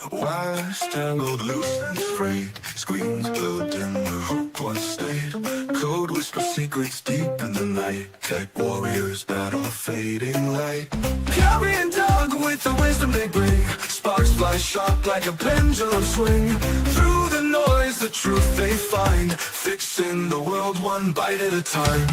Wires tangled loose and frayed, screens glued in the hook one stayed. Code whisper secrets deep in the night, tech warriors battle a fading light. Carey and Doug with the wisdom they bring, sparks fly sharp like a pendulum swing. Through the noise, the truth they find, fixing the world one bite at a time.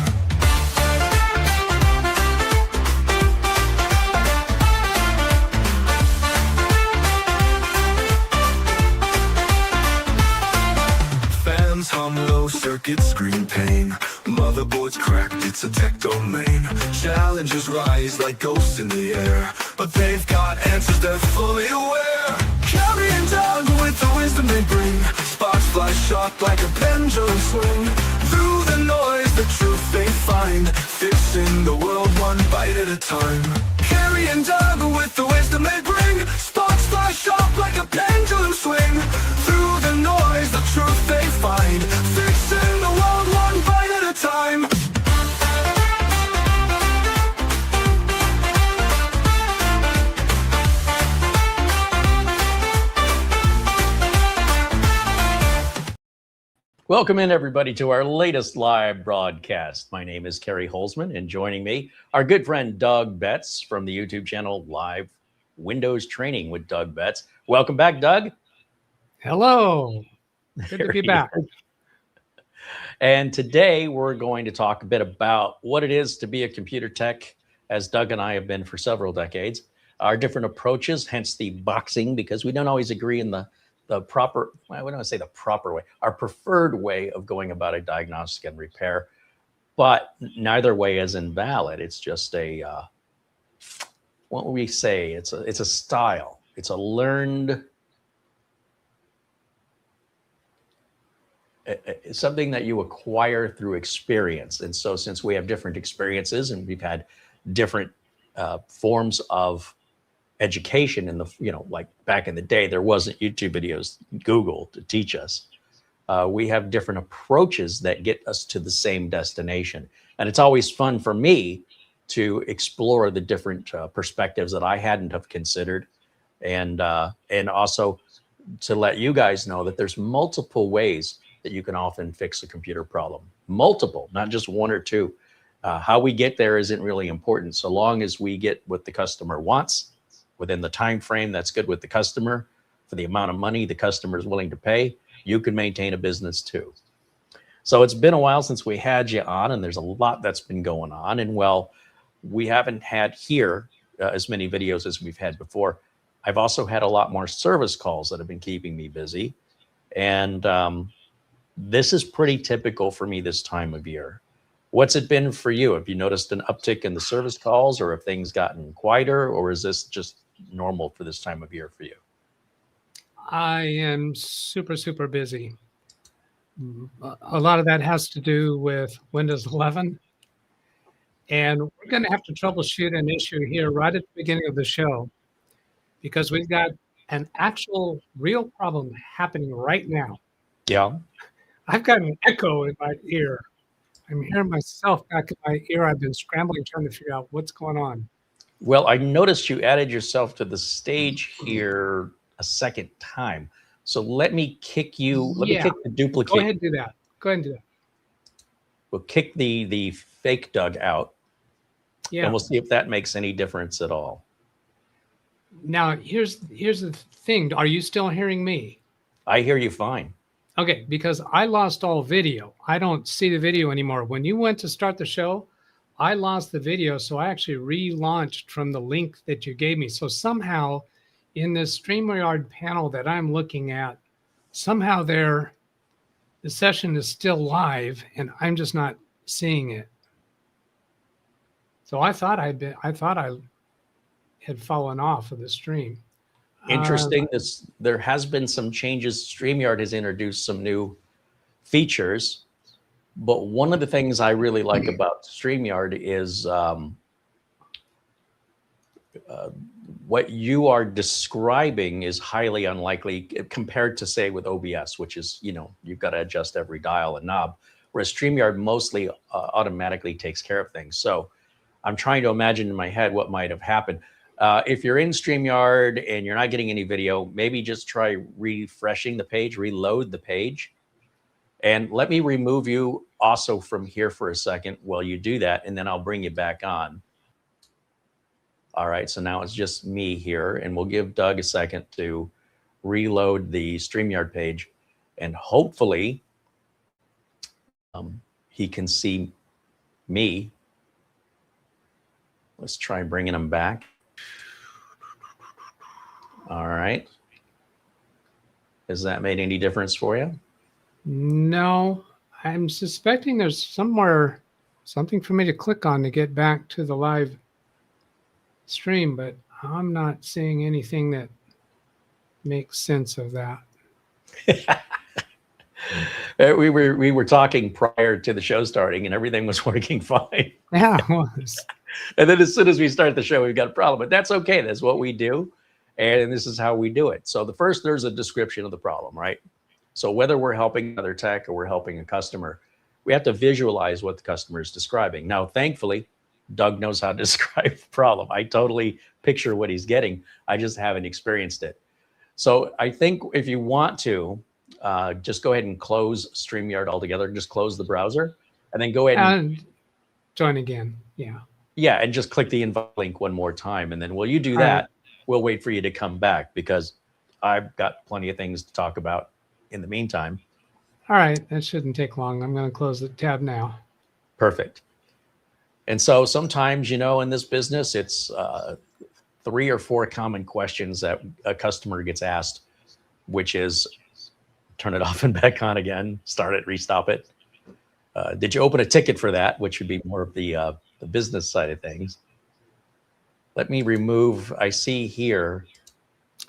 Hum low, circuit screen pain, motherboards cracked, it's a tech domain. Challenges rise like ghosts in the air, but they've got answers, they're fully aware. Carey and Doug with the wisdom they bring, sparks fly sharp like a pendulum swing. Through the noise, the truth they find, fixing the world one bite at a time. Carey and Doug with the wisdom they bring, sparks fly sharp like a pendulum swing. Through the noise, the truth they find, fixing the world one bite at a time. Welcome in, everybody, to our latest live broadcast. My name is Carey Holzman, and joining me, our good friend Doug Betts from the YouTube channel Live Windows Training with Doug Betts. Welcome back, Doug. Hello. Good to be back. And today we're going to talk a bit about what it is to be a computer tech, as Doug and I have been for several decades, our different approaches, hence the boxing, because we don't always agree in the proper, I wouldn't want to say the proper way, our preferred way of going about a diagnostic and repair, but neither way is invalid. It's just a, what would we say? It's a style. It's a learned, something that you acquire through experience. And so since we have different experiences and we've had different forms of education in the, like back in the day, there wasn't YouTube videos, Google to teach us. We have different approaches that get us to the same destination. And it's always fun for me to explore the different perspectives that I hadn't have considered. And also to let you guys know that there's multiple ways that you can often fix a computer problem. Multiple, not just one or two. How we get there isn't really important, so long as we get what the customer wants within the time frame that's good with the customer, for the amount of money the customer is willing to pay, you can maintain a business too. So it's been a while since we had you on, and there's a lot that's been going on. And well, we haven't had here as many videos as we've had before. I've also had a lot more service calls that have been keeping me busy. And this is pretty typical for me this time of year. What's it been for you? Have you noticed an uptick in the service calls, or have things gotten quieter, or is this just normal for this time of year for you? I am super, super busy. A lot of that has to do with Windows 11. And we're going to have to troubleshoot an issue here right at the beginning of the show, because we've got an actual real problem happening right now. Yeah. I've got an echo in my ear. I'm hearing myself back in my ear. I've been scrambling, trying to figure out what's going on. Well, I noticed you added yourself to the stage here a second time. So let me kick you. Let me kick the duplicate. Go ahead and do that. Go ahead and do that. We'll kick the fake Doug out. Yeah. And we'll see if that makes any difference at all. Now, here's the thing. Are you still hearing me? I hear you fine. Okay, because I lost all video. I don't see the video anymore. When you went to start the show, I lost the video, so I actually relaunched from the link that you gave me. So somehow in this StreamYard panel that I'm looking at, somehow the session is still live and I'm just not seeing it. So I thought I had fallen off of the stream. Interesting. There has been some changes. StreamYard has introduced some new features, but one of the things I really like about StreamYard is what you are describing is highly unlikely compared to, say, with OBS, which is, you've got to adjust every dial and knob, whereas StreamYard mostly automatically takes care of things. So I'm trying to imagine in my head what might have happened. If you're in StreamYard and you're not getting any video, maybe just try refreshing the page, reload the page. And let me remove you also from here for a second while you do that, and then I'll bring you back on. All right, so now it's just me here, and we'll give Doug a second to reload the StreamYard page, and hopefully he can see me. Let's try bringing him back. All right. Has that made any difference for you? No, I'm suspecting there's somewhere something for me to click on to get back to the live stream, but I'm not seeing anything that makes sense of that. We were talking prior to the show starting, and everything was working fine. Yeah, it was. And then as soon as we start the show, we've got a problem. But that's okay. That's what we do. And this is how we do it. So there's a description of the problem, right? So whether we're helping another tech or we're helping a customer, we have to visualize what the customer is describing. Now, thankfully, Doug knows how to describe the problem. I totally picture what he's getting. I just haven't experienced it. So I think if you want to, just go ahead and close StreamYard altogether. Just close the browser and then go ahead and join again. Yeah. Yeah, and just click the invite link one more time. And then while you do that, we'll wait for you to come back because I've got plenty of things to talk about in the meantime. All right, that shouldn't take long. I'm going to close the tab now. Perfect. And so sometimes, in this business, it's 3 or 4 common questions that a customer gets asked, which is turn it off and back on again, start it, restop it. Did you open a ticket for that, which would be more of the business side of things. Let me remove, I see here,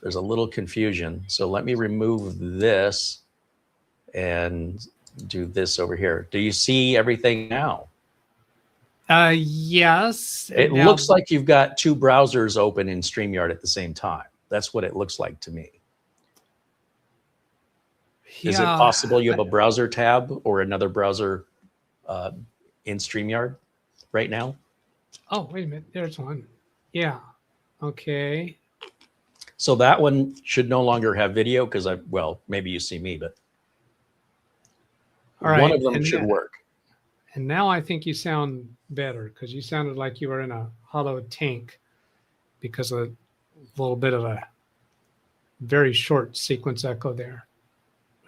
there's a little confusion. So let me remove this and do this over here. Do you see everything now? Yes. It looks like you've got 2 browsers open in StreamYard at the same time. That's what it looks like to me. Yeah, is it possible you have a browser tab or another browser in StreamYard right now? Oh, wait a minute. There's one. Yeah. Okay. So that one should no longer have video because well, maybe you see me, but one of them should work. And now I think you sound better because you sounded like you were in a hollow tank because of a little bit of a very short sequence echo there.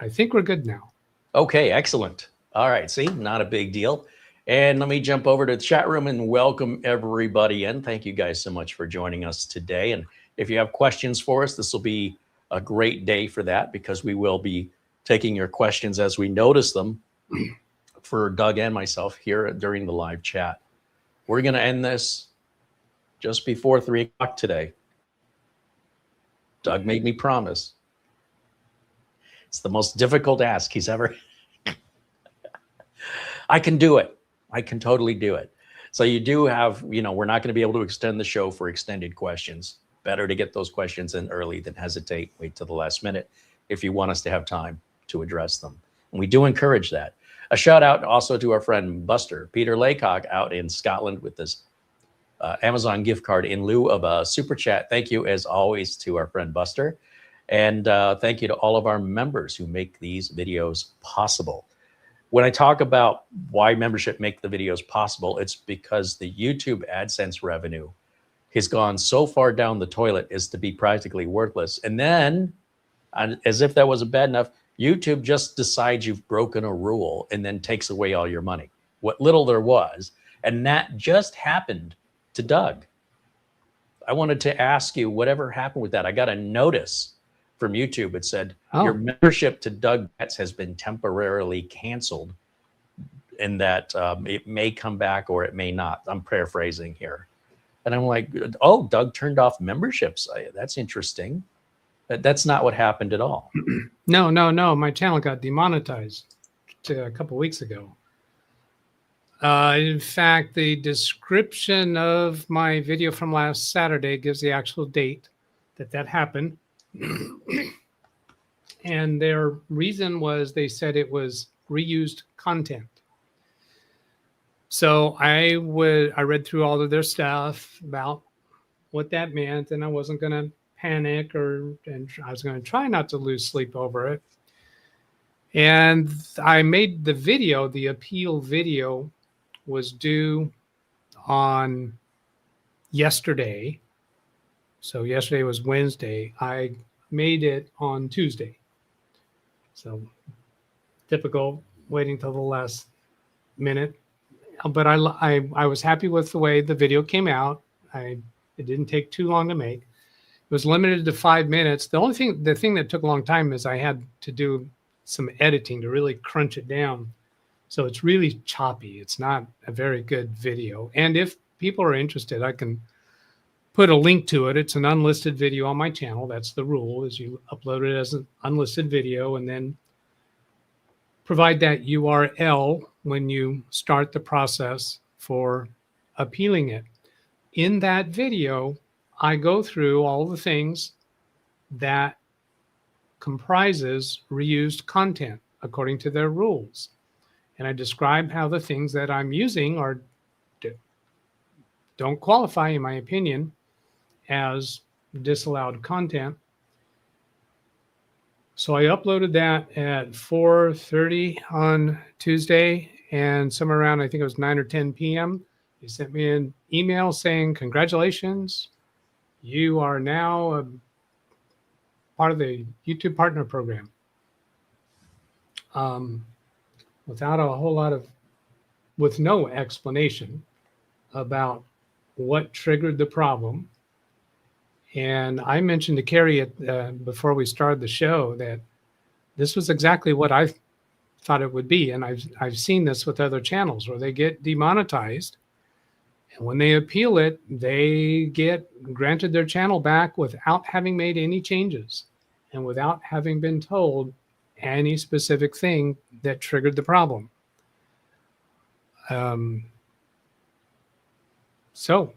I think we're good now. Okay, excellent. All right, see, not a big deal. And let me jump over to the chat room and welcome everybody in. Thank you guys so much for joining us today. And if you have questions for us, this will be a great day for that because we will be taking your questions as we notice them for Doug and myself here during the live chat. We're going to end this just before 3 o'clock today. Doug made me promise. It's the most difficult ask he's ever. I can do it. I can totally do it. So you do have, we're not going to be able to extend the show for extended questions. Better to get those questions in early than hesitate, wait till the last minute if you want us to have time to address them. And we do encourage that. A shout out also to our friend Buster, Peter Laycock out in Scotland with this Amazon gift card in lieu of a super chat. Thank you as always to our friend Buster. And thank you to all of our members who make these videos possible. When I talk about why membership make the videos possible, it's because the YouTube AdSense revenue has gone so far down the toilet as to be practically worthless. And then, as if that wasn't bad enough, YouTube just decides you've broken a rule and then takes away all your money, what little there was. And that just happened to Doug. I wanted to ask you, whatever happened with that? I got a notice from YouTube. It said, your membership to Doug Betts has been temporarily canceled and that it may come back or it may not. I'm paraphrasing here. And I'm like, oh, Doug turned off memberships. That's interesting. That's not what happened at all. No. My channel got demonetized a couple of weeks ago. In fact, the description of my video from last Saturday gives the actual date that happened. And their reason was they said it was reused content. So I read through all of their stuff about what that meant, and I wasn't going to panic, and I was going to try not to lose sleep over it. And I made the video, the appeal video was due on yesterday. So yesterday was Wednesday. I made it on Tuesday. So typical, waiting till the last minute. But I was happy with the way the video came out. It didn't take too long to make. It was limited to 5 minutes. The thing that took a long time is I had to do some editing to really crunch it down. So it's really choppy. It's not a very good video. And if people are interested, I can put a link to it. It's an unlisted video on my channel. That's the rule, is you upload it as an unlisted video and then provide that URL when you start the process for appealing it. In that video, I go through all the things that comprises reused content according to their rules. And I describe how the things that I'm using don't qualify, in my opinion, as disallowed content. So I uploaded that at 4:30 on Tuesday, and somewhere around, I think it was 9 or 10 p.m., they sent me an email saying, congratulations, you are now a part of the YouTube Partner Program. Without a whole lot of, with no explanation about what triggered the problem. And I mentioned to Carey before we started the show that this was exactly what I thought it would be. And I've seen this with other channels where they get demonetized. And when they appeal it, they get granted their channel back without having made any changes and without having been told any specific thing that triggered the problem. So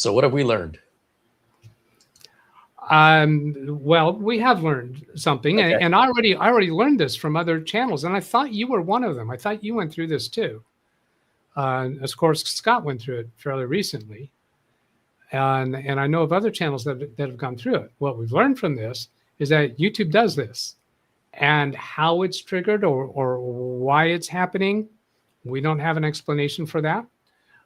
what have we learned? Well, we have learned something, Okay. and I already learned this from other channels, and I thought you were one of them. I thought you went through this too. Of course, Scott went through it fairly recently, and I know of other channels that have gone through it. What we've learned from this is that YouTube does this, and how it's triggered or why it's happening, we don't have an explanation for that.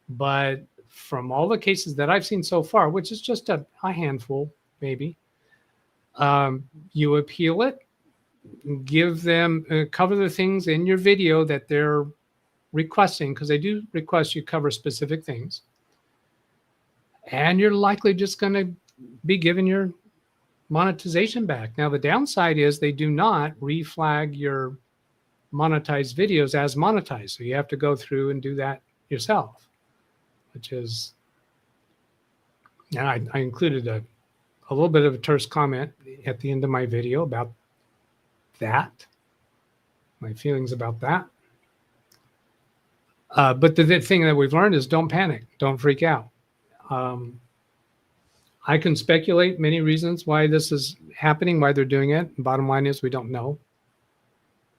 But from all the cases that I've seen so far, which is just a handful, maybe, you appeal it, give them, cover the things in your video that they're requesting, because they do request you cover specific things. And you're likely just going to be given your monetization back. Now, the downside is they do not reflag your monetized videos as monetized. So you have to go through and do that yourself, which is, and I included a little bit of a terse comment at the end of my video about that, my feelings about that. But the thing that we've learned is don't panic, don't freak out. I can speculate many reasons why this is happening, why they're doing it. Bottom line is we don't know.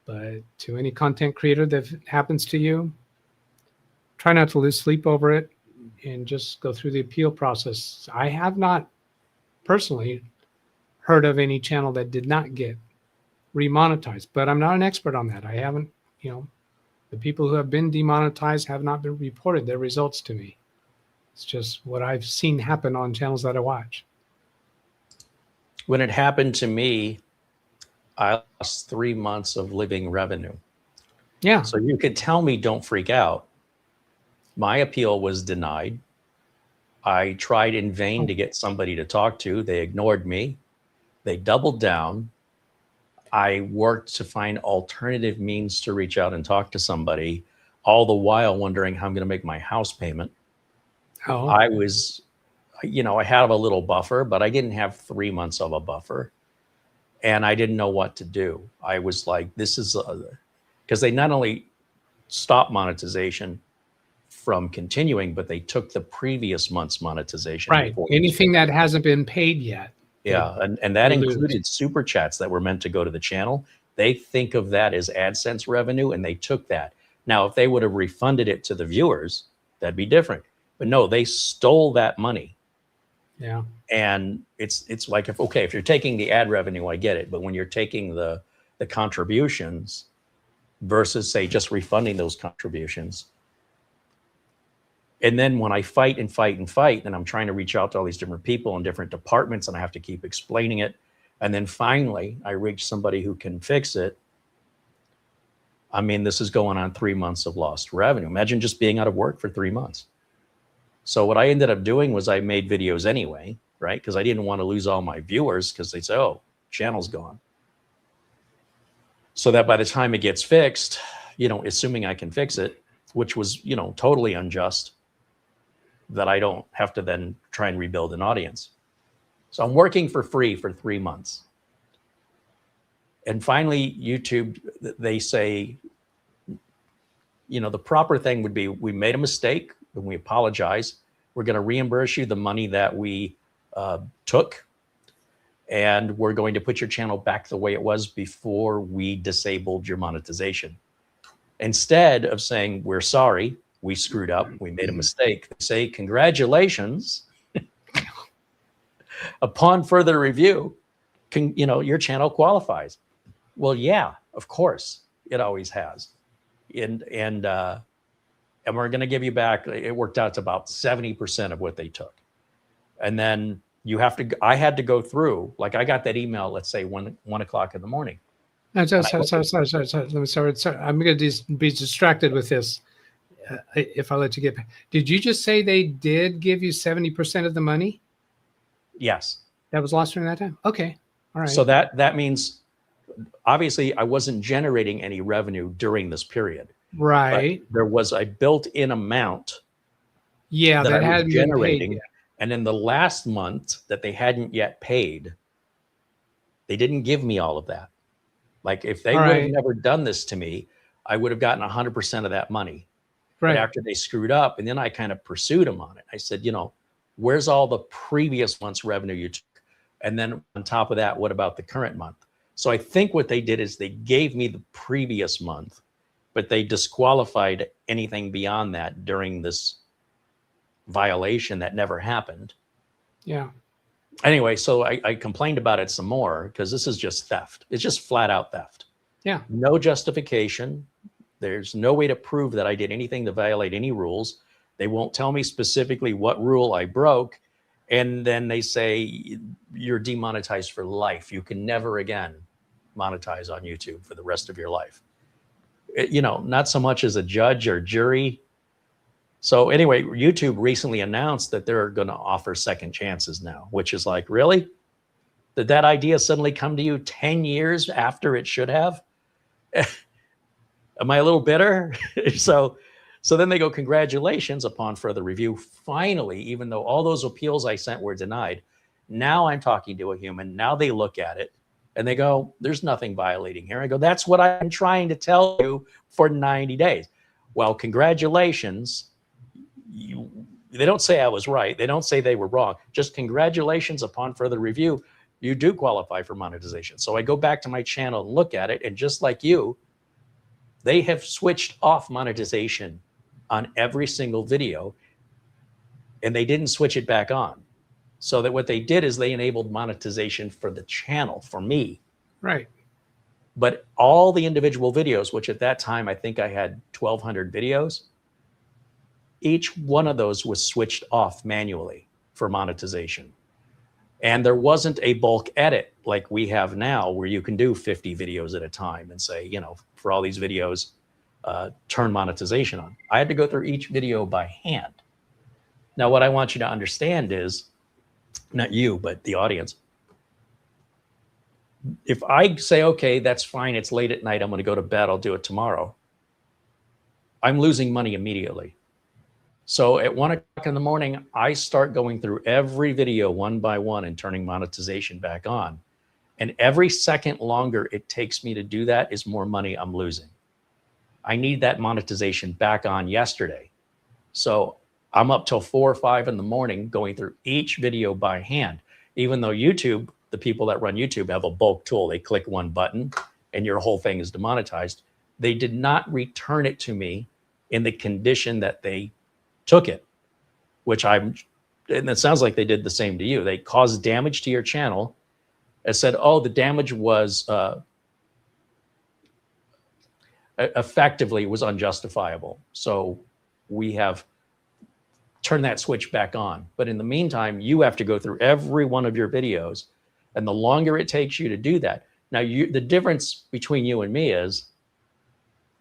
But to any content creator that happens to you, try not to lose sleep over it and just go through the appeal process. I have not personally heard of any channel that did not get remonetized, but I'm not an expert on that. I haven't, the people who have been demonetized have not been reported their results to me. It's just what I've seen happen on channels that I watch. When it happened to me, I lost 3 months of living revenue. Yeah. So you could tell me don't freak out. My appeal was denied. I tried in vain to get somebody to talk to. They ignored me. They doubled down. I worked to find alternative means to reach out and talk to somebody, all the while wondering how I'm going to make my house payment. Oh. I was, I had a little buffer, but I didn't have 3 months of a buffer. And I didn't know what to do. I was like, this is, because they not only stopped monetization from continuing, but they took the previous month's monetization. Right. Anything that hasn't been paid yet. Yeah. And that included super chats that were meant to go to the channel. They think of that as AdSense revenue, and they took that. Now, if they would have refunded it to the viewers, that'd be different. But no, they stole that money Yeah. And it's like, if you're taking the ad revenue, I get it. But when you're taking the contributions versus, say, just refunding those contributions, and then when I fight and fight and fight, and I'm trying to reach out to all these different people in different departments, and I have to keep explaining it, and then finally I reach somebody who can fix it. I mean, this is going on 3 months of lost revenue. Imagine just being out of work for 3 months. So what I ended up doing was I made videos anyway, right? Because I didn't want to lose all my viewers, because they'd say, oh, channel's gone. So that by the time it gets fixed, assuming I can fix it, which was, totally unjust, that I don't have to then try and rebuild an audience. So I'm working for free for 3 months. And finally, YouTube, they say, the proper thing would be, we made a mistake and we apologize. We're going to reimburse you the money that we took, and we're going to put your channel back the way it was before we disabled your monetization. Instead of saying, we're sorry, we screwed up, we made a mistake, they say, congratulations. Upon further review, your channel qualifies. Well, yeah, of course, it always has. And we're going to give you back. It worked out to about 70% of what they took. And then I had to go through, like, I got that email, let's say 1 o'clock in the morning. Sorry. I'm going to be distracted with this. If I let you get back. Did you just say they did give you 70% of the money? Yes. That was lost during that time? Okay. All right. So that means, obviously, I wasn't generating any revenue during this period. Right. But there was a built-in amount. Yeah, that I had was generating. And in the last month that they hadn't yet paid, they didn't give me all of that. Like, if they would have never done this to me, I would have gotten 100% of that money. Right. But after they screwed up, and then I kind of pursued them on it. I said, where's all the previous month's revenue you took? And then on top of that, what about the current month? So I think what they did is they gave me the previous month, but they disqualified anything beyond that during this violation that never happened. Yeah. Anyway, so I complained about it some more, because this is just theft. It's just flat out theft. Yeah. No justification. There's no way to prove that I did anything to violate any rules. They won't tell me specifically what rule I broke. And then they say, you're demonetized for life. You can never again monetize on YouTube for the rest of your life. Not so much as a judge or jury. So anyway, YouTube recently announced that they're going to offer second chances now, which is like, really? Did that idea suddenly come to you 10 years after it should have? Am I a little bitter? So then they go, congratulations, upon further review. Finally, even though all those appeals I sent were denied, now I'm talking to a human. Now they look at it and they go, there's nothing violating here. I go, that's what I've been trying to tell you for 90 days. Well, congratulations. They don't say I was right. They don't say they were wrong. Just congratulations, upon further review, you do qualify for monetization. So I go back to my channel and look at it, and just like you, they have switched off monetization on every single video, and they didn't switch it back on. So that what they did is they enabled monetization for the channel, for me. Right. But all the individual videos, which at that time, I think I had 1,200 videos, each one of those was switched off manually for monetization. And there wasn't a bulk edit like we have now, where you can do 50 videos at a time and say, for all these videos, turn monetization on. I had to go through each video by hand. Now, what I want you to understand is, not you, but the audience, if I say, okay, that's fine, it's late at night, I'm going to go to bed, I'll do it tomorrow, I'm losing money immediately. So at 1 o'clock in the morning, I start going through every video one by one and turning monetization back on. And every second longer it takes me to do that is more money I'm losing. I need that monetization back on yesterday. So I'm up till 4 or 5 in the morning going through each video by hand, even though YouTube, the people that run YouTube, have a bulk tool. They click one button and your whole thing is demonetized. They did not return it to me in the condition that they took it, which I'm and it sounds like they did the same to you. They caused damage to your channel and said, oh, the damage was effectively was unjustifiable. So we have turned that switch back on. But in the meantime, you have to go through every one of your videos. And the longer it takes you to do that. Now, the difference between you and me is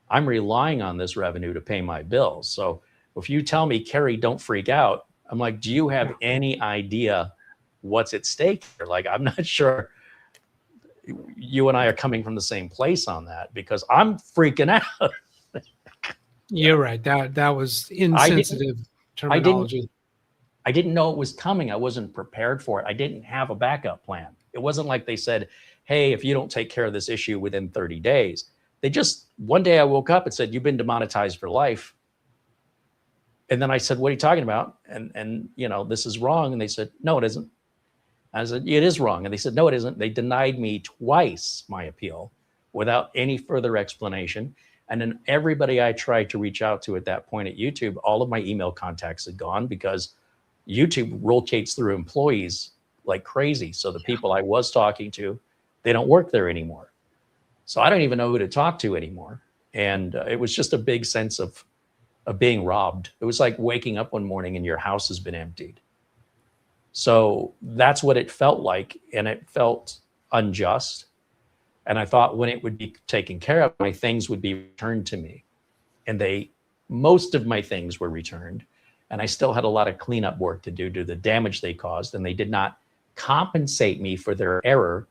I'm relying on this revenue to pay my bills. So if you tell me, Carey, don't freak out, I'm like, do you have any idea what's at stake here? Like, I'm not sure you and I are coming from the same place on that, because I'm freaking out. You're right. That was insensitive terminology. I didn't know it was coming. I wasn't prepared for it. I didn't have a backup plan. It wasn't like they said, hey, if you don't take care of this issue within 30 days, they just, one day I woke up and said, you've been demonetized for life. And then I said, what are you talking about? And you know, this is wrong. And they said, no, it isn't. I said, it is wrong. And they said, no, it isn't. They denied me twice my appeal without any further explanation. And then everybody I tried to reach out to at that point at YouTube, all of my email contacts had gone, because YouTube rotates through employees like crazy. So the people I was talking to, they don't work there anymore. So I don't even know who to talk to anymore. And it was just a big sense of being robbed. It was like waking up one morning and your house has been emptied. So that's what it felt like. And it felt unjust. And I thought when it would be taken care of, my things would be returned to me. And most of my things were returned. And I still had a lot of cleanup work to do to the damage they caused. And they did not compensate me for their error,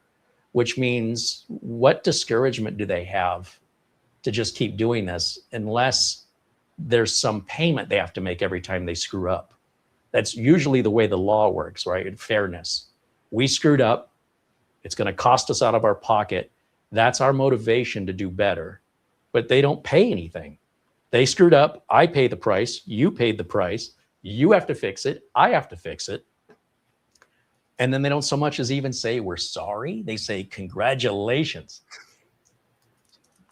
which means what discouragement do they have to just keep doing this unless there's some payment they have to make every time they screw up? That's usually the way the law works, right? In fairness. We screwed up. It's going to cost us out of our pocket. That's our motivation to do better. But they don't pay anything. They screwed up. I pay the price. You paid the price. You have to fix it. I have to fix it. And then they don't so much as even say we're sorry. They say congratulations.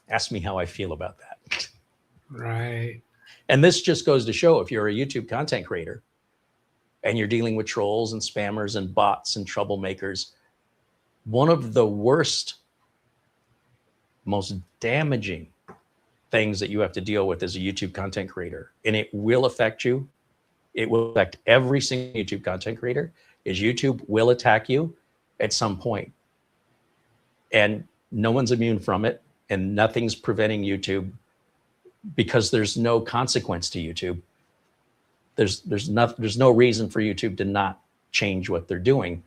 Ask me how I feel about that. Right. And this just goes to show, if you're a YouTube content creator and you're dealing with trolls and spammers and bots and troublemakers, one of the worst, most damaging things that you have to deal with as a YouTube content creator, and it will affect you, it will affect every single YouTube content creator, is YouTube will attack you at some point. And no one's immune from it, and nothing's preventing YouTube, because there's no consequence to YouTube. There's no reason for YouTube to not change what they're doing.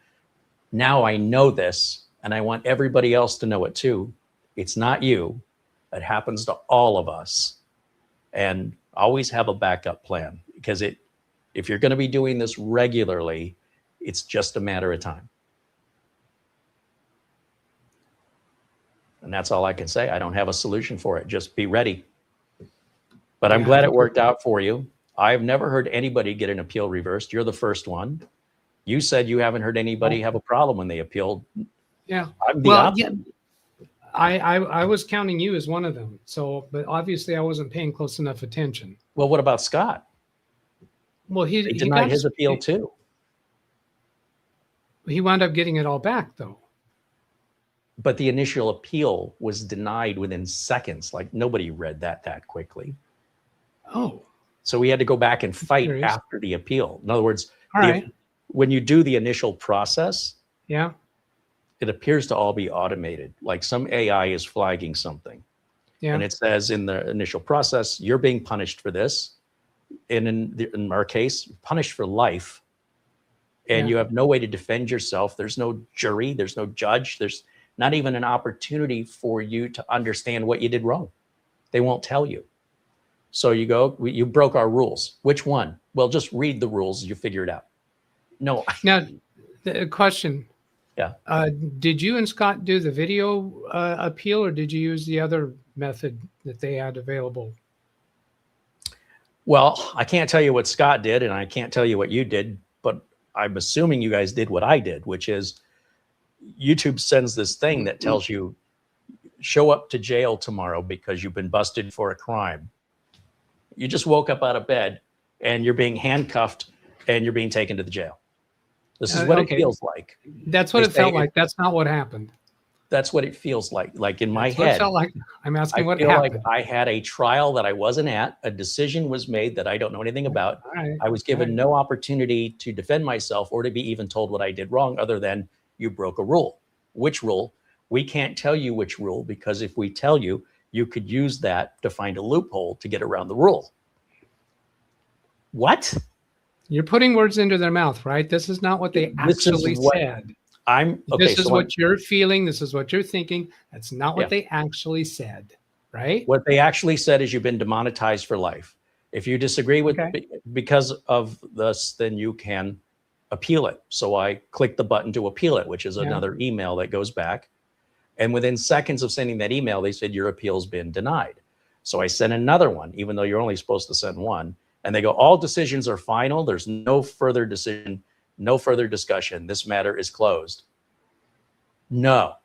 Now I know this, and I want everybody else to know it too. It's not you. It happens to all of us. And always have a backup plan, because if you're going to be doing this regularly, it's just a matter of time. And that's all I can say. I don't have a solution for it. Just be ready. But I'm glad it worked out for you. I've never heard anybody get an appeal reversed. You're the first one. You said you haven't heard anybody have a problem when they appealed. Yeah. I'm the opposite. Yeah. I was counting you as one of them. So, but obviously I wasn't paying close enough attention. Well, what about Scott? Well, he denied his appeal too. He wound up getting it all back though. But the initial appeal was denied within seconds. Like, nobody read that quickly. Oh. So we had to go back and fight after the appeal. In other words, when you do the initial process, yeah, it appears to all be automated. Like some AI is flagging something. Yeah. And it says in the initial process, you're being punished for this. And in our case, punished for life. And you have no way to defend yourself. There's no jury. There's no judge. There's not even an opportunity for you to understand what you did wrong. They won't tell you. So you go, you broke our rules. Which one? Well, just read the rules. You figure it out. No. Now, the question. Yeah. Did you and Scott do the video appeal, or did you use the other method that they had available? Well, I can't tell you what Scott did, and I can't tell you what you did, but I'm assuming you guys did what I did, which is YouTube sends this thing that tells you, show up to jail tomorrow because you've been busted for a crime. You just woke up out of bed and you're being handcuffed and you're being taken to the jail. This is what it Okay. feels like. That's what They it felt say like. That's not what happened. That's what it feels like. Like in my That's what it head, felt like. I'm I asking what feel like happened. I had a trial that I wasn't at. A decision was made that I don't know anything about. All right. I was given no opportunity to defend myself or to be even told what I did wrong, other than you broke a rule. Which rule? We can't tell you which rule, because if we tell you, you could use that to find a loophole to get around the rule. What? You're putting words into their mouth, right? This is not what they This is actually what said. I'm okay. This is So what you're feeling. This is what you're thinking. That's not what Yeah. they actually said, right? what they actually said is you've been demonetized for life. If you disagree with Okay. because of this, then you can appeal it. So I clicked the button to appeal it, which is Yeah. another email that goes back. And within seconds of sending that email, they said your appeal's been denied. So I sent another one, even though you're only supposed to send one. And they go, all decisions are final. There's no further decision, no further discussion. This matter is closed. No.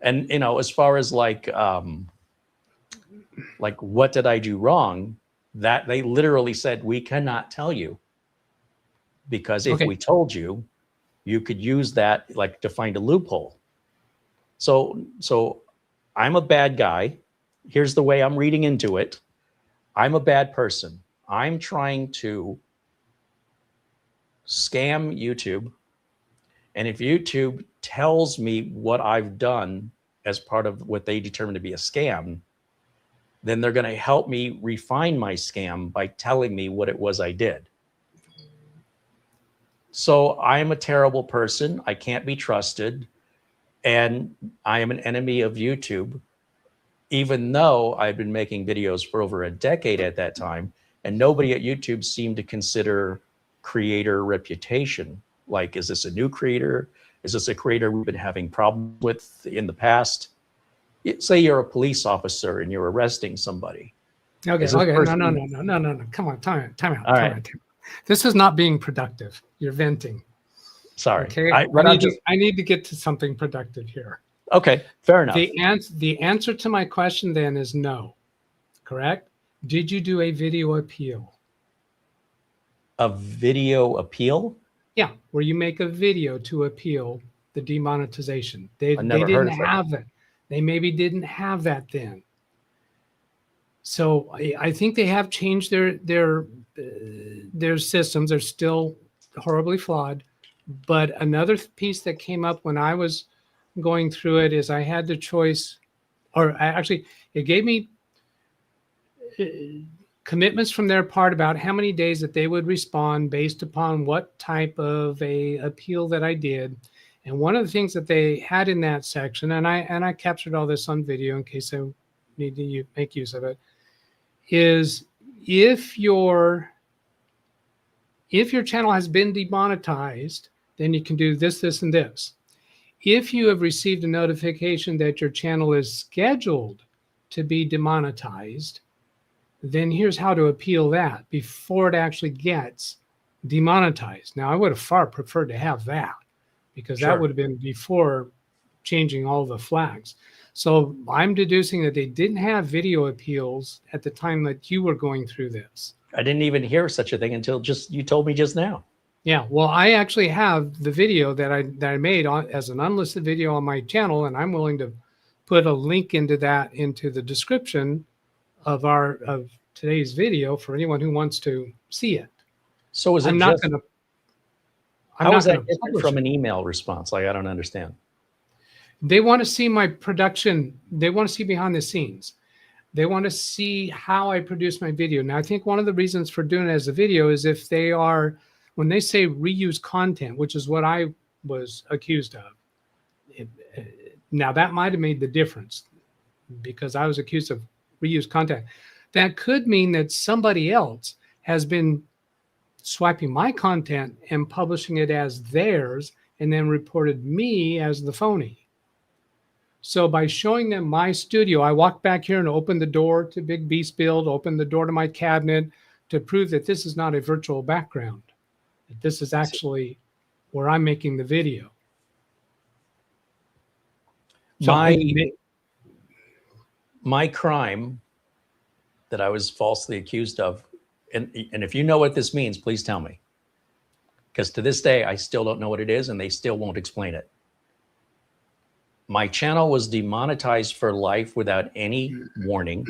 And, you know, as far as like what did I do wrong? That they literally said, we cannot tell you, because if Okay. we told you, you could use that like to find a loophole. So I'm a bad guy. Here's the way I'm reading into it. I'm a bad person. I'm trying to scam YouTube. And if YouTube tells me what I've done as part of what they determine to be a scam, then they're going to help me refine my scam by telling me what it was I did. So I am a terrible person. I can't be trusted. And I am an enemy of YouTube, even though I've been making videos for over a decade at that time. And nobody at YouTube seemed to consider creator reputation. Like, is this a new creator? Is this a creator we've been having problems with in the past? Say you're a police officer and you're arresting somebody. Okay. Is this Okay. person- No. Come on. Time out. All right. This is not being productive. You're venting. Sorry. Okay. I need to get to something productive here. Okay, fair enough. The answer to my question then is no. Correct? Did you do a video appeal? A video appeal? Yeah, where you make a video to appeal the demonetization. They never didn't heard of that. have it. They maybe didn't have that then. So I think they have changed their systems. They're still horribly flawed. But another piece that came up when I was going through it is I had the choice, it gave me commitments from their part about how many days that they would respond based upon what type of a appeal that I did. And one of the things that they had in that section, and I captured all this on video in case I need to make use of it, is if your channel has been demonetized, then you can do this, this, and this. If you have received a notification that your channel is scheduled to be demonetized, then here's how to appeal that before it actually gets demonetized. Now, I would have far preferred to have that, because that would have been before changing all the flags. So I'm deducing that they didn't have video appeals at the time that you were going through this. I didn't even hear such a thing until you told me just now. Yeah, well, I actually have the video that I made as an unlisted video on my channel, and I'm willing to put a link into the description of today's video for anyone who wants to see it. So is it How is that different from an email response? Like, I don't understand. They want to see my production. They want to see behind the scenes. They want to see how I produce my video. Now, I think one of the reasons for doing it as a video is if when they say reuse content, which is what I was accused of. Now, that might have made the difference because I was accused of reuse content. That could mean that somebody else has been swiping my content and publishing it as theirs and then reported me as the phony. So by showing them my studio, I walked back here and opened the door to Big Beast Build, opened the door to my cabinet to prove that this is not a virtual background, that this is actually where I'm making the video. So my crime that I was falsely accused of and if you know what this means, please tell me. Because to this day, I still don't know what it is, and they still won't explain it. My channel was demonetized for life without any warning,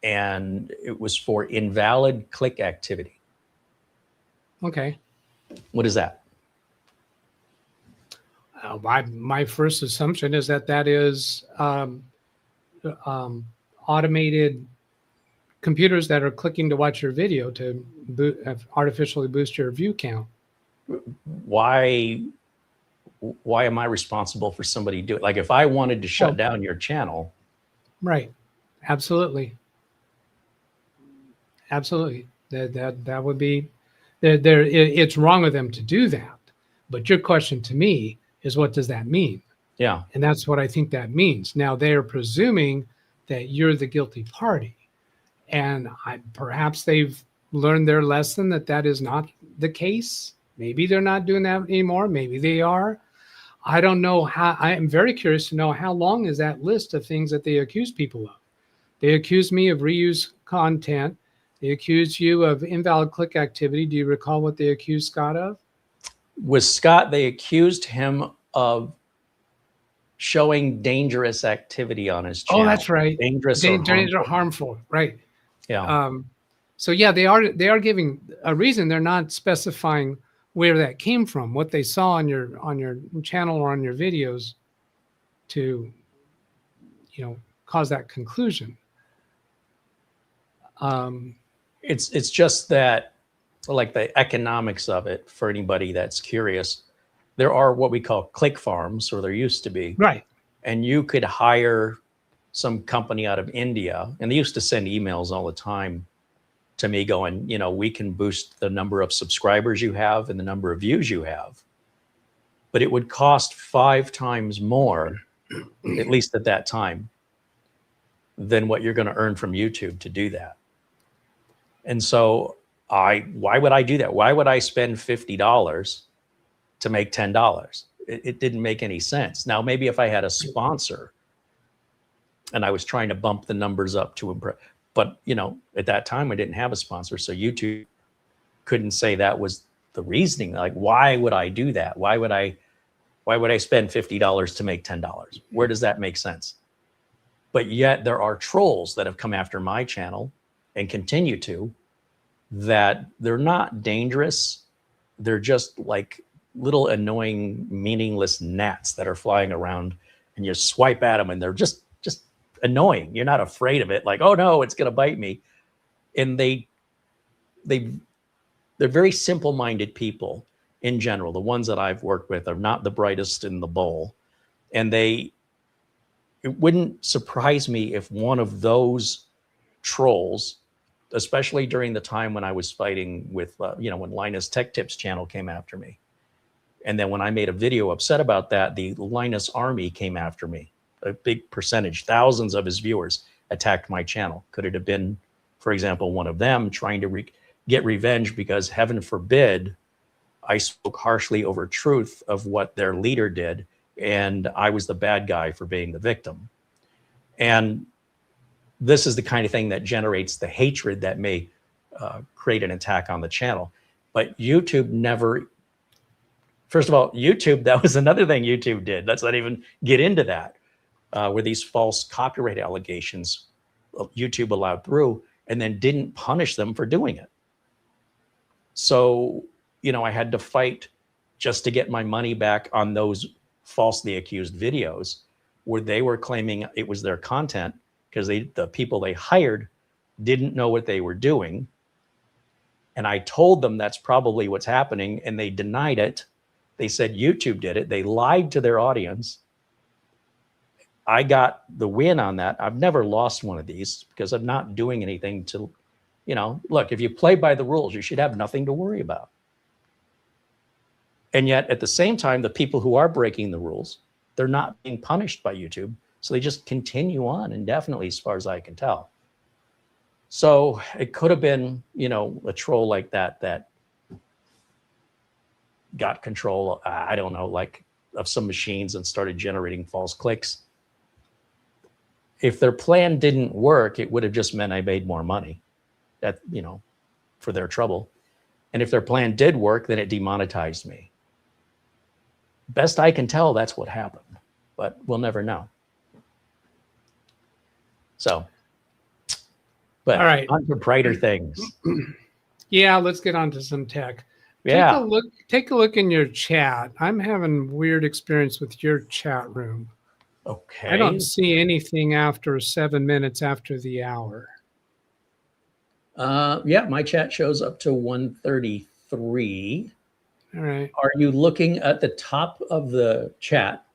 and it was for invalid click activity. Okay. What is that? My first assumption is that that is automated computers that are clicking to watch your video to artificially boost your view count. Why am I responsible for somebody doing, like, if I wanted to shut down your channel? Right. Absolutely. Absolutely. That would be it's wrong of them to do that. But your question to me is, what does that mean? Yeah. And that's what I think that means. Now they are presuming that you're the guilty party. And perhaps they've learned their lesson that that is not the case. Maybe they're not doing that anymore. Maybe they are. I don't know how. I am very curious to know how long is that list of things that they accuse people of. They accuse me of reuse content. They accuse you of invalid click activity. Do you recall what they accused Scott of? With Scott, they accused him of showing dangerous activity on his channel. Oh, that's right. Dangerous or harmful. Right. Yeah. So yeah, they are giving a reason. They're not specifying where that came from, what they saw on your channel or on your videos to, cause that conclusion. It's just that, like, the economics of it, for anybody that's curious, there are what we call click farms, or there used to be. Right. And you could hire some company out of India, and they used to send emails all the time to me going, we can boost the number of subscribers you have and the number of views you have. But it would cost 5 times more, at least at that time, than what you're going to earn from YouTube to do that. And so why would I do that? Why would I spend $50 to make $10? It didn't make any sense. Now, maybe if I had a sponsor and I was trying to bump the numbers up to impress, but at that time I didn't have a sponsor, so YouTube couldn't say that was the reasoning. Like, why would I do that? Why would I spend $50 to make $10? Where does that make sense? But yet there are trolls that have come after my channel and continue to, that they're not dangerous. They're just like little annoying, meaningless gnats that are flying around, and you swipe at them and they're just annoying. You're not afraid of it. Like, oh no, it's going to bite me. And they're very simple-minded people in general. The ones that I've worked with are not the brightest in the bowl. And it wouldn't surprise me if one of those trolls, especially during the time when I was fighting with, when Linus Tech Tips channel came after me. And then when I made a video upset about that, the Linus army came after me. A big percentage, thousands of his viewers attacked my channel. Could it have been, for example, one of them trying to get revenge because, heaven forbid, I spoke harshly over truth of what their leader did, and I was the bad guy for being the victim. And this is the kind of thing that generates the hatred that may create an attack on the channel. But YouTube never, first of all, YouTube, that was another thing YouTube did. Let's not even get into that, where these false copyright allegations YouTube allowed through and then didn't punish them for doing it. So, I had to fight just to get my money back on those falsely accused videos where they were claiming it was their content, because the people they hired didn't know what they were doing. And I told them that's probably what's happening, and they denied it. They said YouTube did it. They lied to their audience. I got the win on that. I've never lost one of these because I'm not doing anything to, look, if you play by the rules, you should have nothing to worry about. And yet at the same time, the people who are breaking the rules, they're not being punished by YouTube. So they just continue on indefinitely, as far as I can tell. So it could have been, a troll like that got control, I don't know, like, of some machines and started generating false clicks. If their plan didn't work, it would have just meant I made more money. that, for their trouble. And if their plan did work, then it demonetized me. Best I can tell, that's what happened, but we'll never know. So, but all right, on to brighter things. Yeah, let's get on to some tech. Yeah. Take a look in your chat. I'm having weird experience with your chat room. Okay. I don't see anything after 7 minutes after the hour. Yeah, my chat shows up to 1:33. All right. Are you looking at the top of the chat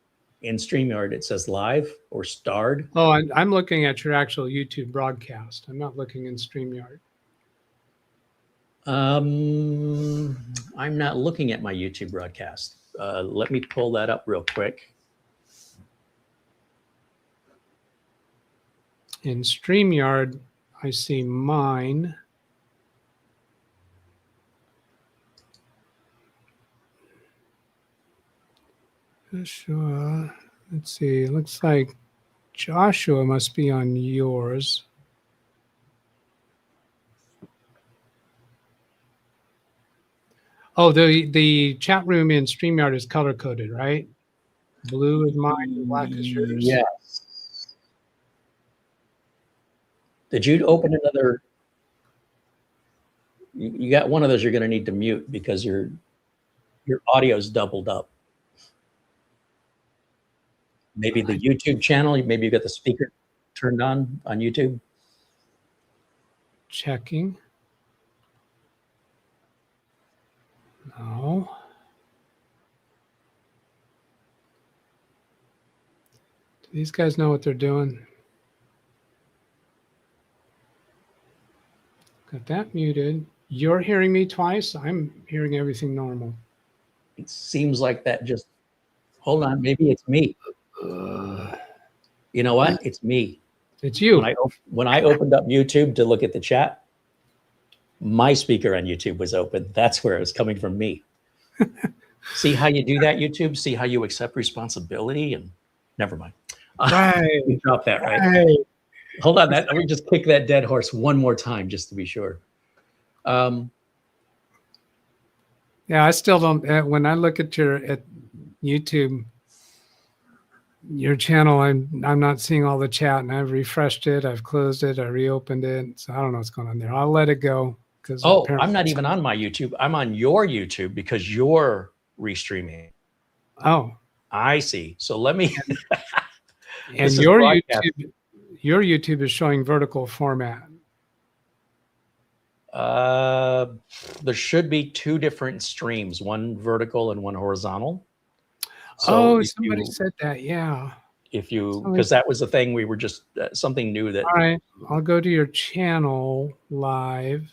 in StreamYard? It says live or starred. Oh, I'm looking at your actual YouTube broadcast. I'm not looking in StreamYard. I'm not looking at my YouTube broadcast. Let me pull that up real quick. In StreamYard, I see mine. Joshua, let's see. It looks like Joshua must be on yours. Oh, the chat room in StreamYard is color coded, right? Blue is mine, and black is yours. Yes. Did you open another? You got one of those you're going to need to mute because your audio's doubled up. Maybe the YouTube channel, maybe you got the speaker turned on YouTube. Checking. No. Do these guys know what they're doing? Got that muted. You're hearing me twice. I'm hearing everything normal. It seems like that just, hold on, maybe it's me. You know what? It's me. It's you. When I opened up YouTube to look at the chat, my speaker on YouTube was open. That's where it was coming from me. See how you do that, YouTube? See how you accept responsibility? And never mind. Right. We dropped that, right? Hold on. Let me just kick that dead horse one more time just to be sure. Yeah, I still don't. When I look at YouTube, your channel, I'm not seeing all the chat, and I've refreshed it, I've closed it, I reopened it. So I don't know what's going on there. I'll let it go because I'm not even on my YouTube. I'm on your YouTube because you're restreaming. Oh, I see. So let me. And your YouTube is showing vertical format. There should be two different streams, one vertical and one horizontal. So somebody said that. Yeah. Because that was the thing, we were just something new that. All right. I'll go to your channel live.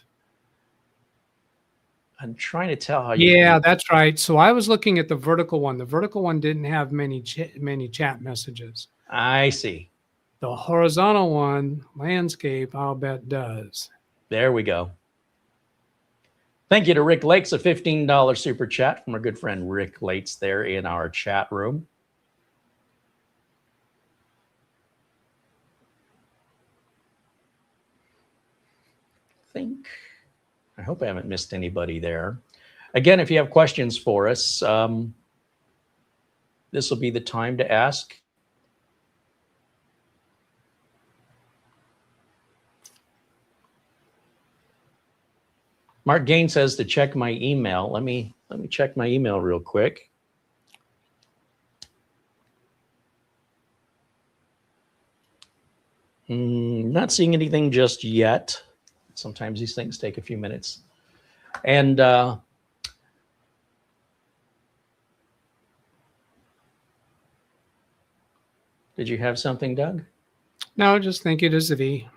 I'm trying to tell how you. Yeah, that's right. So I was looking at the vertical one. The vertical one didn't have many chat messages. I see. The horizontal one, landscape, I'll bet does. There we go. Thank you to Rick Lakes, a $15 super chat from our good friend Rick Lakes there in our chat room. I hope I haven't missed anybody there. Again, if you have questions for us, this will be the time to ask. Mark Gain says to check my email. Let me check my email real quick. Not seeing anything just yet. Sometimes these things take a few minutes. And did you have something, Doug? No, just thank you to Zvi.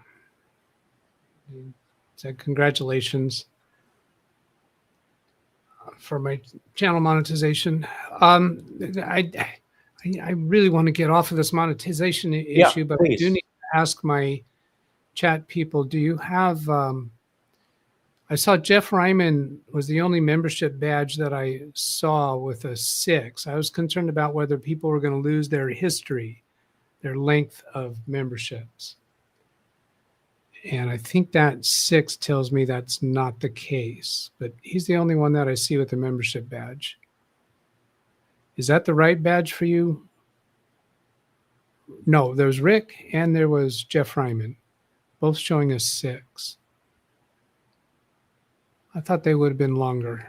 He said congratulations for my channel monetization. I really want to get off of this monetization issue, but please. I do need to ask my chat people, do you have, I saw Jeff Ryman was the only membership badge that I saw with a 6. I was concerned about whether people were going to lose their history, their length of memberships. And I think that 6 tells me that's not the case, but he's the only one that I see with the membership badge. Is that the right badge for you? No, there was Rick and there was Jeff Ryman, both showing us 6. I thought they would have been longer.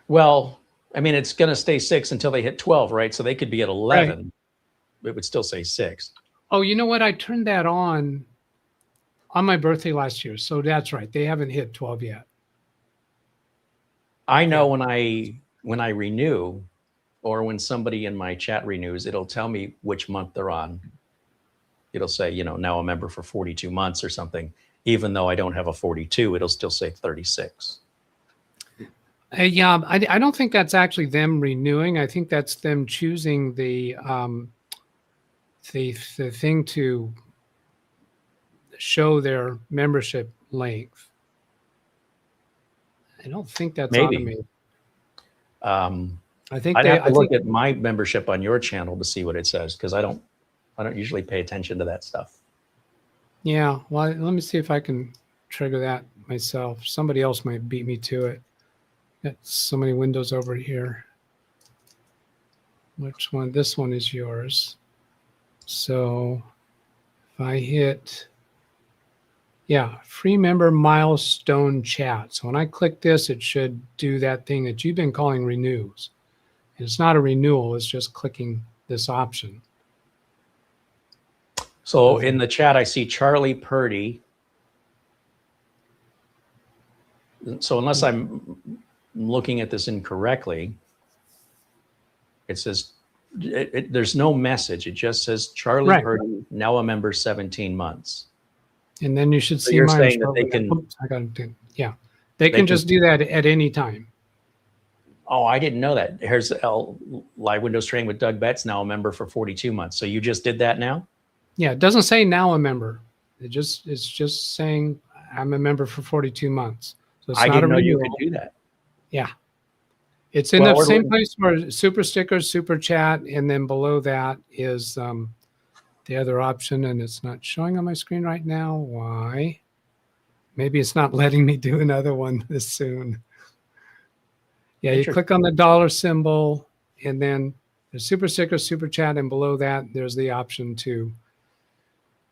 Well, I mean, it's going to stay 6 until they hit 12, right? So they could be at 11. Right. It would still say 6. Oh, you know what? I turned that on my birthday last year. So that's right. They haven't hit 12 yet. I know when I renew, or when somebody in my chat renews, it'll tell me which month they're on. It'll say, you know, now a member for 42 months or something. Even though I don't have a 42, it'll still say 36. Yeah, I don't think that's actually them renewing. I think that's them choosing the thing to show their membership length. I don't think that's Maybe. automated. I think I'd have to look at my membership on your channel to see what it says, because I don't usually pay attention to that stuff. Yeah, well, let me see if I can trigger that myself. Somebody else might beat me to it. Got so many windows over here. Which one? This one is yours. So if I hit, yeah, free member milestone chat. So when I click this, it should do that thing that you've been calling renews. And it's not a renewal, it's just clicking this option. So in the chat, I see Charlie Purdy. So unless I'm looking at this incorrectly, it says, there's no message. It just says Charlie Purdy, now a member, 17 months. And then you should see you're mine. saying that they can, oops, I got it. Yeah, they can just do that at any time. Oh, I didn't know that. Here's live Windows training with Doug Betts, now a member for 42 months. So you just did that now? Yeah, it doesn't say now a member. It's just saying I'm a member for 42 months. So it's I not didn't know you renewal. could do that. Yeah. It's in the same place where super stickers, super chat, and then below that is the other option, and it's not showing on my screen right now. Why? Maybe it's not letting me do another one this soon. Yeah, you click on the dollar symbol, and then there's super sticker, super chat, and below that, there's the option to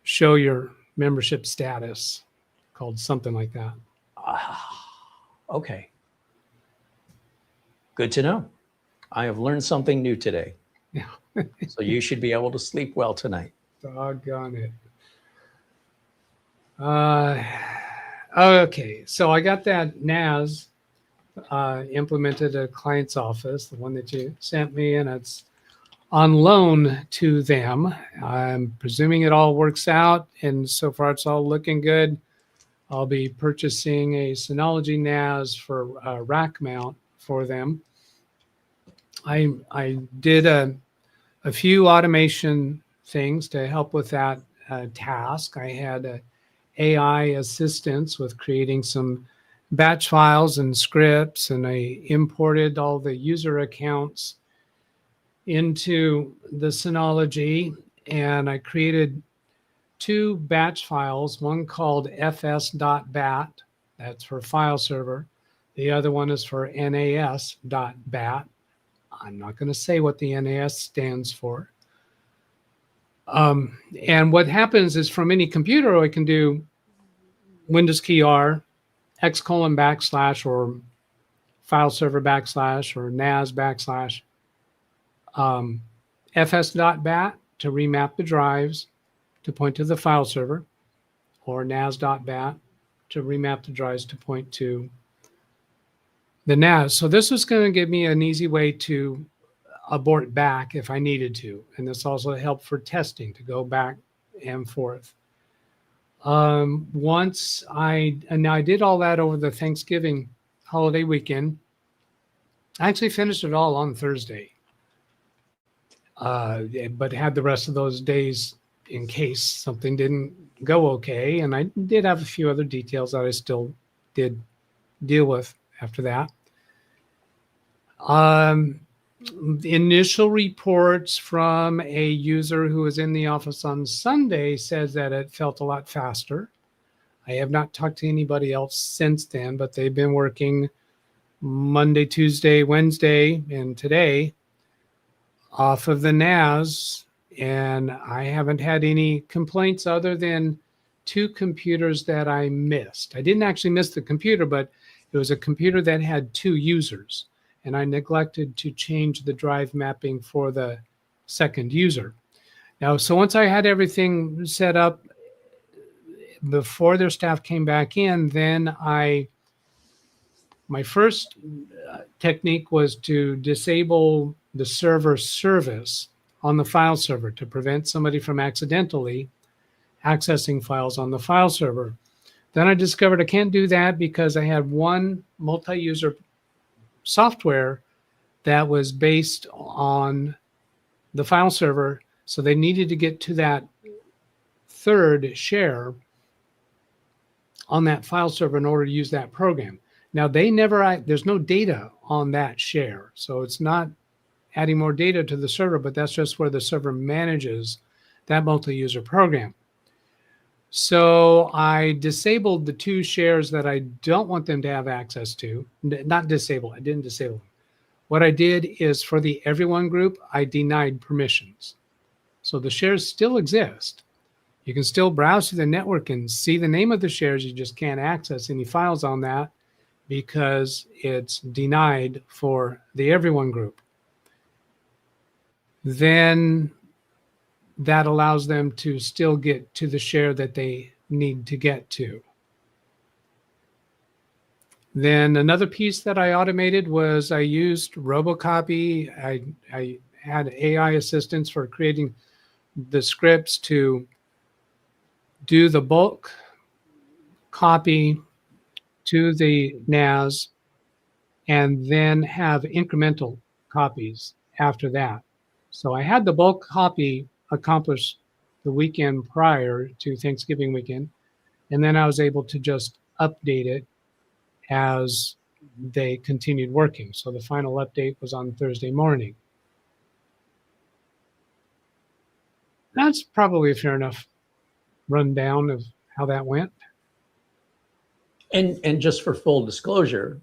show your membership status, called something like that. Okay. Good to know. I have learned something new today. Yeah. So you should be able to sleep well tonight. Doggone it. Okay, so I got that NAS implemented at client's office, the one that you sent me, and it's on loan to them. I'm presuming it all works out, and so far it's all looking good. I'll be purchasing a Synology NAS for a rack mount for them. I did a few automation things to help with that task. I had AI assistance with creating some batch files and scripts, and I imported all the user accounts into the Synology, and I created 2 batch files, one called fs.bat, that's for file server. The other one is for nas.bat. I'm not going to say what the NAS stands for. And what happens is from any computer, I can do Windows key R, X:/ or file server / or NAS / fs.bat to remap the drives to point to the file server, or nas.bat to remap the drives to point to the NAS. So this was going to give me an easy way to abort back if I needed to. And this also helped for testing to go back and forth. Once I did all that over the Thanksgiving holiday weekend. I actually finished it all on Thursday, but had the rest of those days in case something didn't go okay. And I did have a few other details that I still did deal with after that. The initial reports from a user who was in the office on Sunday says that it felt a lot faster. I have not talked to anybody else since then, but they've been working Monday, Tuesday, Wednesday, and today off of the NAS, and I haven't had any complaints other than 2 computers that I missed. I didn't actually miss the computer, but it was a computer that had 2 users, and I neglected to change the drive mapping for the second user. Now, so once I had everything set up before their staff came back in, then my first technique was to disable the server service on the file server to prevent somebody from accidentally accessing files on the file server. Then I discovered I can't do that because I had one multi-user software that was based on the file server. So they needed to get to that third share on that file server in order to use that program. Now there's no data on that share. So it's not adding more data to the server, but that's just where the server manages that multi-user program. So I disabled the 2 shares that I don't want them to have access to. Not disable, I didn't disable them. What I did is for the everyone group, I denied permissions. So the shares still exist. You can still browse through the network and see the name of the shares. You just can't access any files on that because it's denied for the everyone group. Then that allows them to still get to the share that they need to get to. Then another piece that I automated was I used Robocopy. I had AI assistants for creating the scripts to do the bulk copy to the NAS and then have incremental copies after that. So I had the bulk copy accomplished the weekend prior to Thanksgiving weekend, and then I was able to just update it as they continued working. So the final update was on Thursday morning. That's probably a fair enough rundown of how that went. And just for full disclosure,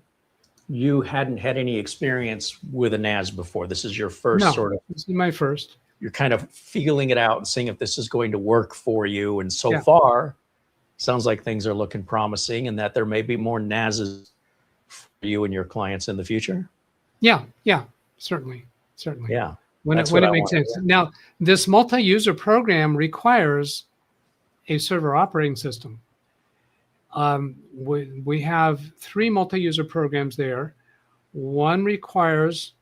you hadn't had any experience with a NAS before. This is your first This is my first. You're kind of feeling it out and seeing if this is going to work for you. And so Yeah. far, sounds like things are looking promising and that there may be more NASs for you and your clients in the future. Yeah, certainly. Yeah. When it makes sense. Now, this multi-user program requires a server operating system. We have 3 multi-user programs there. One requires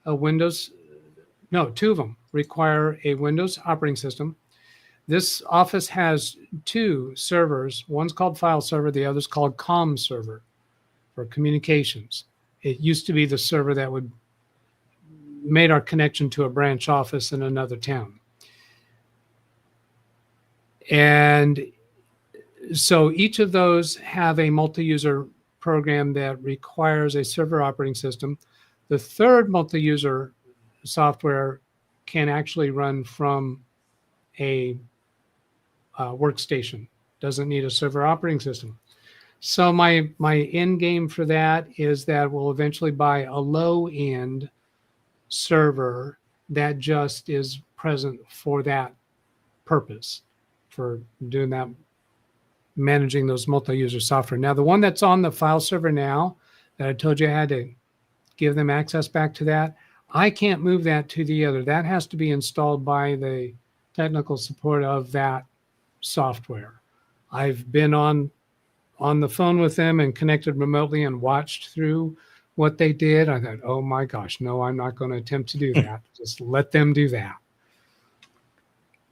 a 2 of them require a Windows operating system. This office has 2 servers. One's called file server, the other's called comm server for communications. It used to be the server that made our connection to a branch office in another town. And so each of those have a multi-user program that requires a server operating system. The third multi-user software can actually run from a workstation, doesn't need a server operating system. So my end game for that is that we'll eventually buy a low-end server that just is present for that purpose, for doing that, managing those multi-user software. Now, the one that's on the file server now that I told you I had to give them access back to that, I can't move that to the other. That has to be installed by the technical support of that software. I've been on the phone with them and connected remotely and watched through what they did. I thought, oh my gosh, no, I'm not going to attempt to do that. Just let them do that.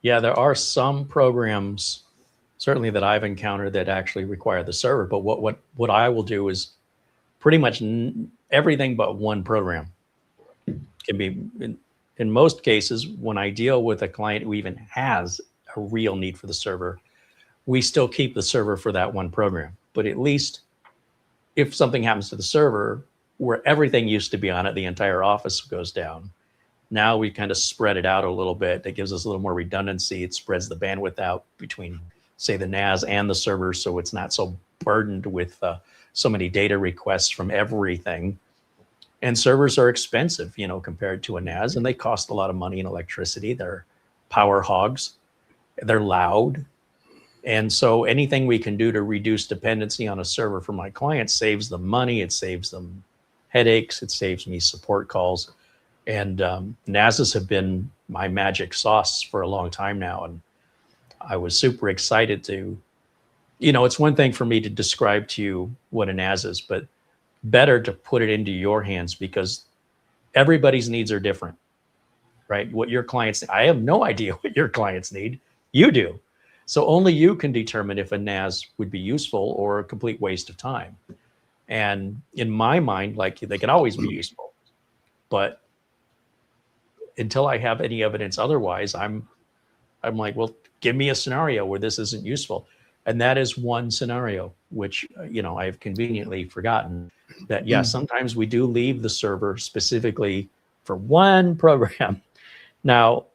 Yeah, there are some programs, certainly that I've encountered, that actually require the server. But what I will do is pretty much everything but one program. Can be in most cases, when I deal with a client who even has a real need for the server, we still keep the server for that one program. But at least if something happens to the server, where everything used to be on it, the entire office goes down. Now we kind of spread it out a little bit. That gives us a little more redundancy. It spreads the bandwidth out between, say, the NAS and the server, so it's not so burdened with so many data requests from everything. And servers are expensive, you know, compared to a NAS, and they cost a lot of money in electricity. They're power hogs. They're loud. And so anything we can do to reduce dependency on a server for my clients saves them money. It saves them headaches. It saves me support calls. And NASs have been my magic sauce for a long time now. And I was super excited to, you know, it's one thing for me to describe to you what a NAS is, but better to put it into your hands, because everybody's needs are different, right? What your clients, I have no idea what your clients need. You do. So only you can determine if a NAS would be useful or a complete waste of time. And in my mind, like, they can always be useful, but until I have any evidence otherwise, I'm like, well, give me a scenario where this isn't useful. And that is one scenario, which, you know, I've conveniently forgotten that, yes, sometimes we do leave the server specifically for one program. Now,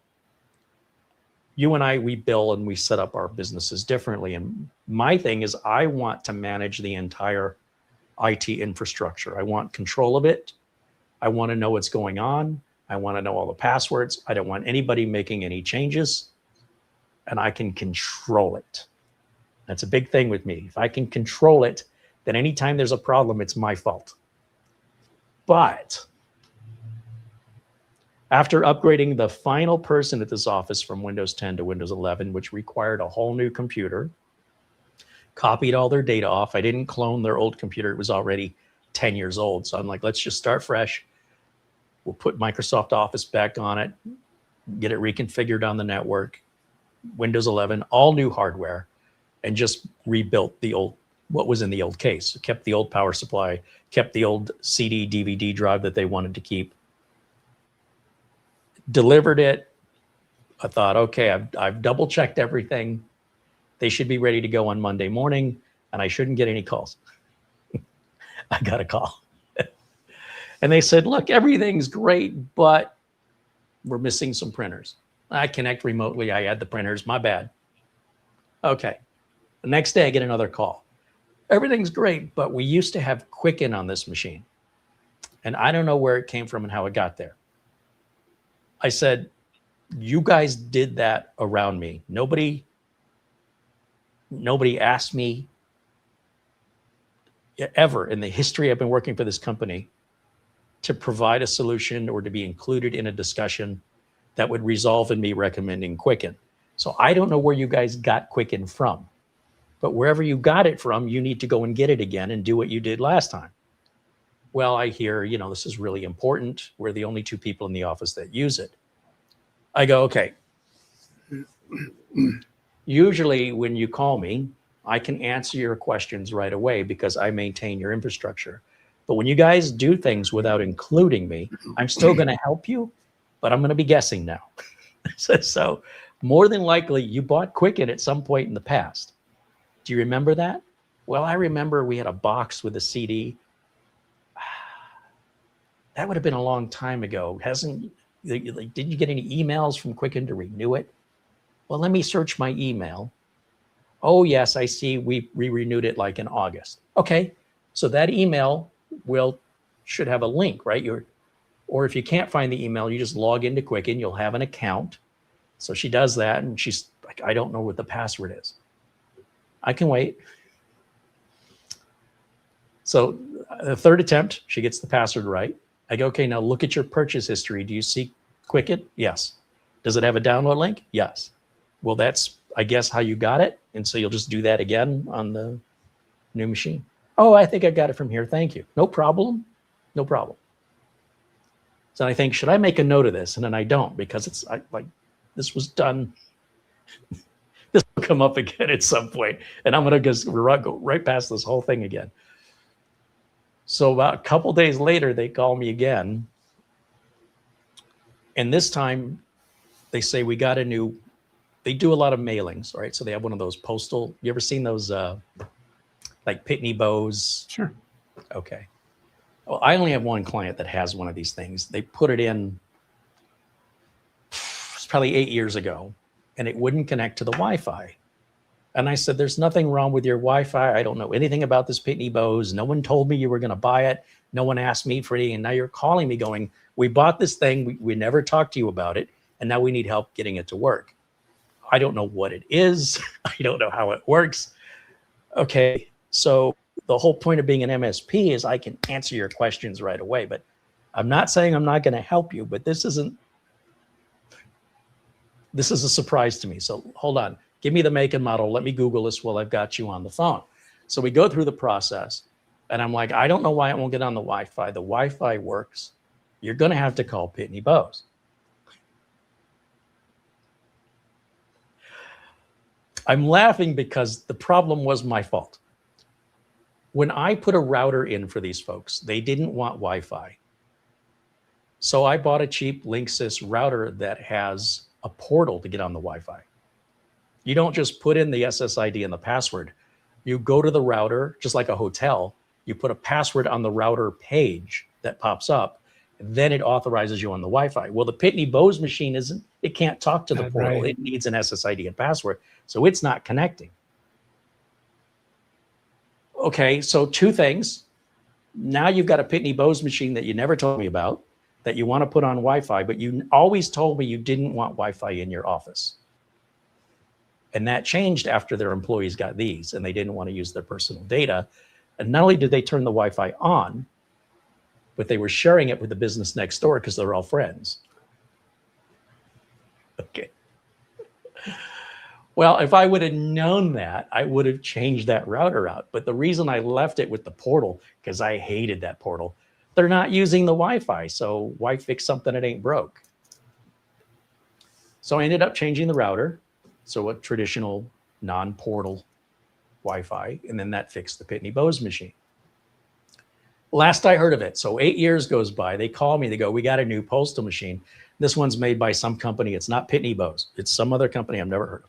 you and I, we bill and we set up our businesses differently. And my thing is, I want to manage the entire IT infrastructure. I want control of it. I want to know what's going on. I want to know all the passwords. I don't want anybody making any changes, and I can control it. That's a big thing with me. If I can control it, then anytime there's a problem, it's my fault. But after upgrading the final person at this office from Windows 10 to Windows 11, which required a whole new computer, copied all their data off. I didn't clone their old computer. It was already 10 years old. So I'm like, let's just start fresh. We'll put Microsoft Office back on it, get it reconfigured on the network, Windows 11, all new hardware, and just rebuilt the old, what was in the old case. Kept the old power supply, kept the old CD, DVD drive that they wanted to keep. Delivered it. I thought, okay, I've double checked everything. They should be ready to go on Monday morning, and I shouldn't get any calls. I got a call. And they said, look, everything's great, but we're missing some printers. I connect remotely. I add the printers. My bad. Okay. The next day I get another call. Everything's great, but we used to have Quicken on this machine. And I don't know where it came from and how it got there. I said, you guys did that around me. Nobody asked me ever in the history I've been working for this company to provide a solution or to be included in a discussion that would resolve in me recommending Quicken. So I don't know where you guys got Quicken from, but wherever you got it from, you need to go and get it again and do what you did last time. Well, I hear, you know, this is really important. We're the only two people in the office that use it. I go, okay. Usually when you call me, I can answer your questions right away because I maintain your infrastructure. But when you guys do things without including me, I'm still going to help you, but I'm going to be guessing now. So more than likely, you bought Quicken at some point in the past. Do you remember that? Well, I remember we had a box with a CD. That would have been a long time ago. Didn't you get any emails from Quicken to renew it? Well, let me search my email. Oh, yes, I see. We renewed it like in August. Okay, so that email should have a link, right? Or if you can't find the email, you just log into Quicken. You'll have an account. So she does that, and she's like, I don't know what the password is. I can wait. So the third attempt, she gets the password right. I go, okay, now look at your purchase history. Do you see Quicken? Yes. Does it have a download link? Yes. Well, that's, I guess, how you got it. And so you'll just do that again on the new machine. Oh, I think I got it from here. Thank you. No problem. No problem. So I think, should I make a note of this? And then I don't, because it's like, this was done. This will come up again at some point, and I'm going to just go right past this whole thing again. So about a couple days later, they call me again. And this time they say, we got a new, they do a lot of mailings, right? So they have one of those postal, you ever seen those like Pitney Bowes? Sure. Okay. Well, I only have one client that has one of these things. They put it in, it's probably 8 years ago, and it wouldn't connect to the Wi-Fi. And I said, there's nothing wrong with your Wi-Fi. I don't know anything about this Pitney Bowes. No one told me you were going to buy it. No one asked me for it. And now you're calling me going, we bought this thing. We never talked to you about it. And now we need help getting it to work. I don't know what it is. I don't know how it works. Okay, so the whole point of being an MSP is I can answer your questions right away. But I'm not saying I'm not going to help you, but this is a surprise to me. So hold on. Give me the make and model. Let me Google this while I've got you on the phone. So we go through the process, and I'm like, I don't know why it won't get on the Wi-Fi. The Wi-Fi works. You're going to have to call Pitney Bowes. I'm laughing because the problem was my fault. When I put a router in for these folks, they didn't want Wi-Fi. So I bought a cheap Linksys router that has a portal to get on the Wi-Fi. You don't just put in the SSID and the password. You go to the router, just like a hotel. You put a password on the router page that pops up, and then it authorizes you on the Wi-Fi. Well, the Pitney Bowes machine isn't. It can't talk to the portal. Right. It needs an SSID and password, so it's not connecting. Okay, so two things. Now you've got a Pitney Bowes machine that you never told me about, that you want to put on Wi-Fi, but you always told me you didn't want Wi-Fi in your office. And that changed after their employees got these and they didn't want to use their personal data. And not only did they turn the Wi-Fi on, but they were sharing it with the business next door because they're all friends. Okay. Well, if I would have known that, I would have changed that router out. But the reason I left it with the portal, because I hated that portal, they're not using the Wi-Fi. So why fix something that ain't broke? So I ended up changing the router. So a traditional non-portal Wi-Fi, and then that fixed the Pitney Bowes machine. Last I heard of it, so 8 years goes by, they call me, they go, we got a new postal machine. This one's made by some company. It's not Pitney Bowes. It's some other company I've never heard of.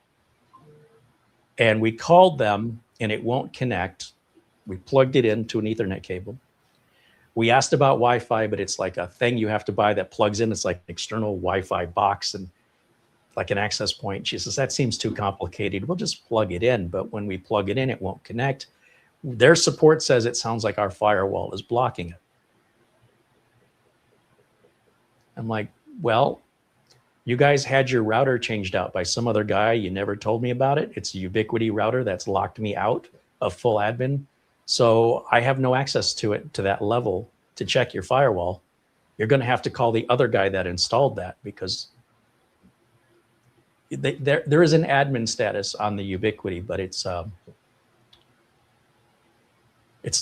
And we called them and it won't connect. We plugged it into an Ethernet cable. We asked about Wi-Fi, but it's like a thing you have to buy that plugs in. It's like an external Wi-Fi box and like an access point. She says, that seems too complicated. We'll just plug it in. But when we plug it in, it won't connect. Their support says it sounds like our firewall is blocking it. I'm like, well, you guys had your router changed out by some other guy. You never told me about it. It's a Ubiquity router that's locked me out of full admin. So I have no access to it to that level to check your firewall. You're going to have to call the other guy that installed that because there is an admin status on the Ubiquity, but it's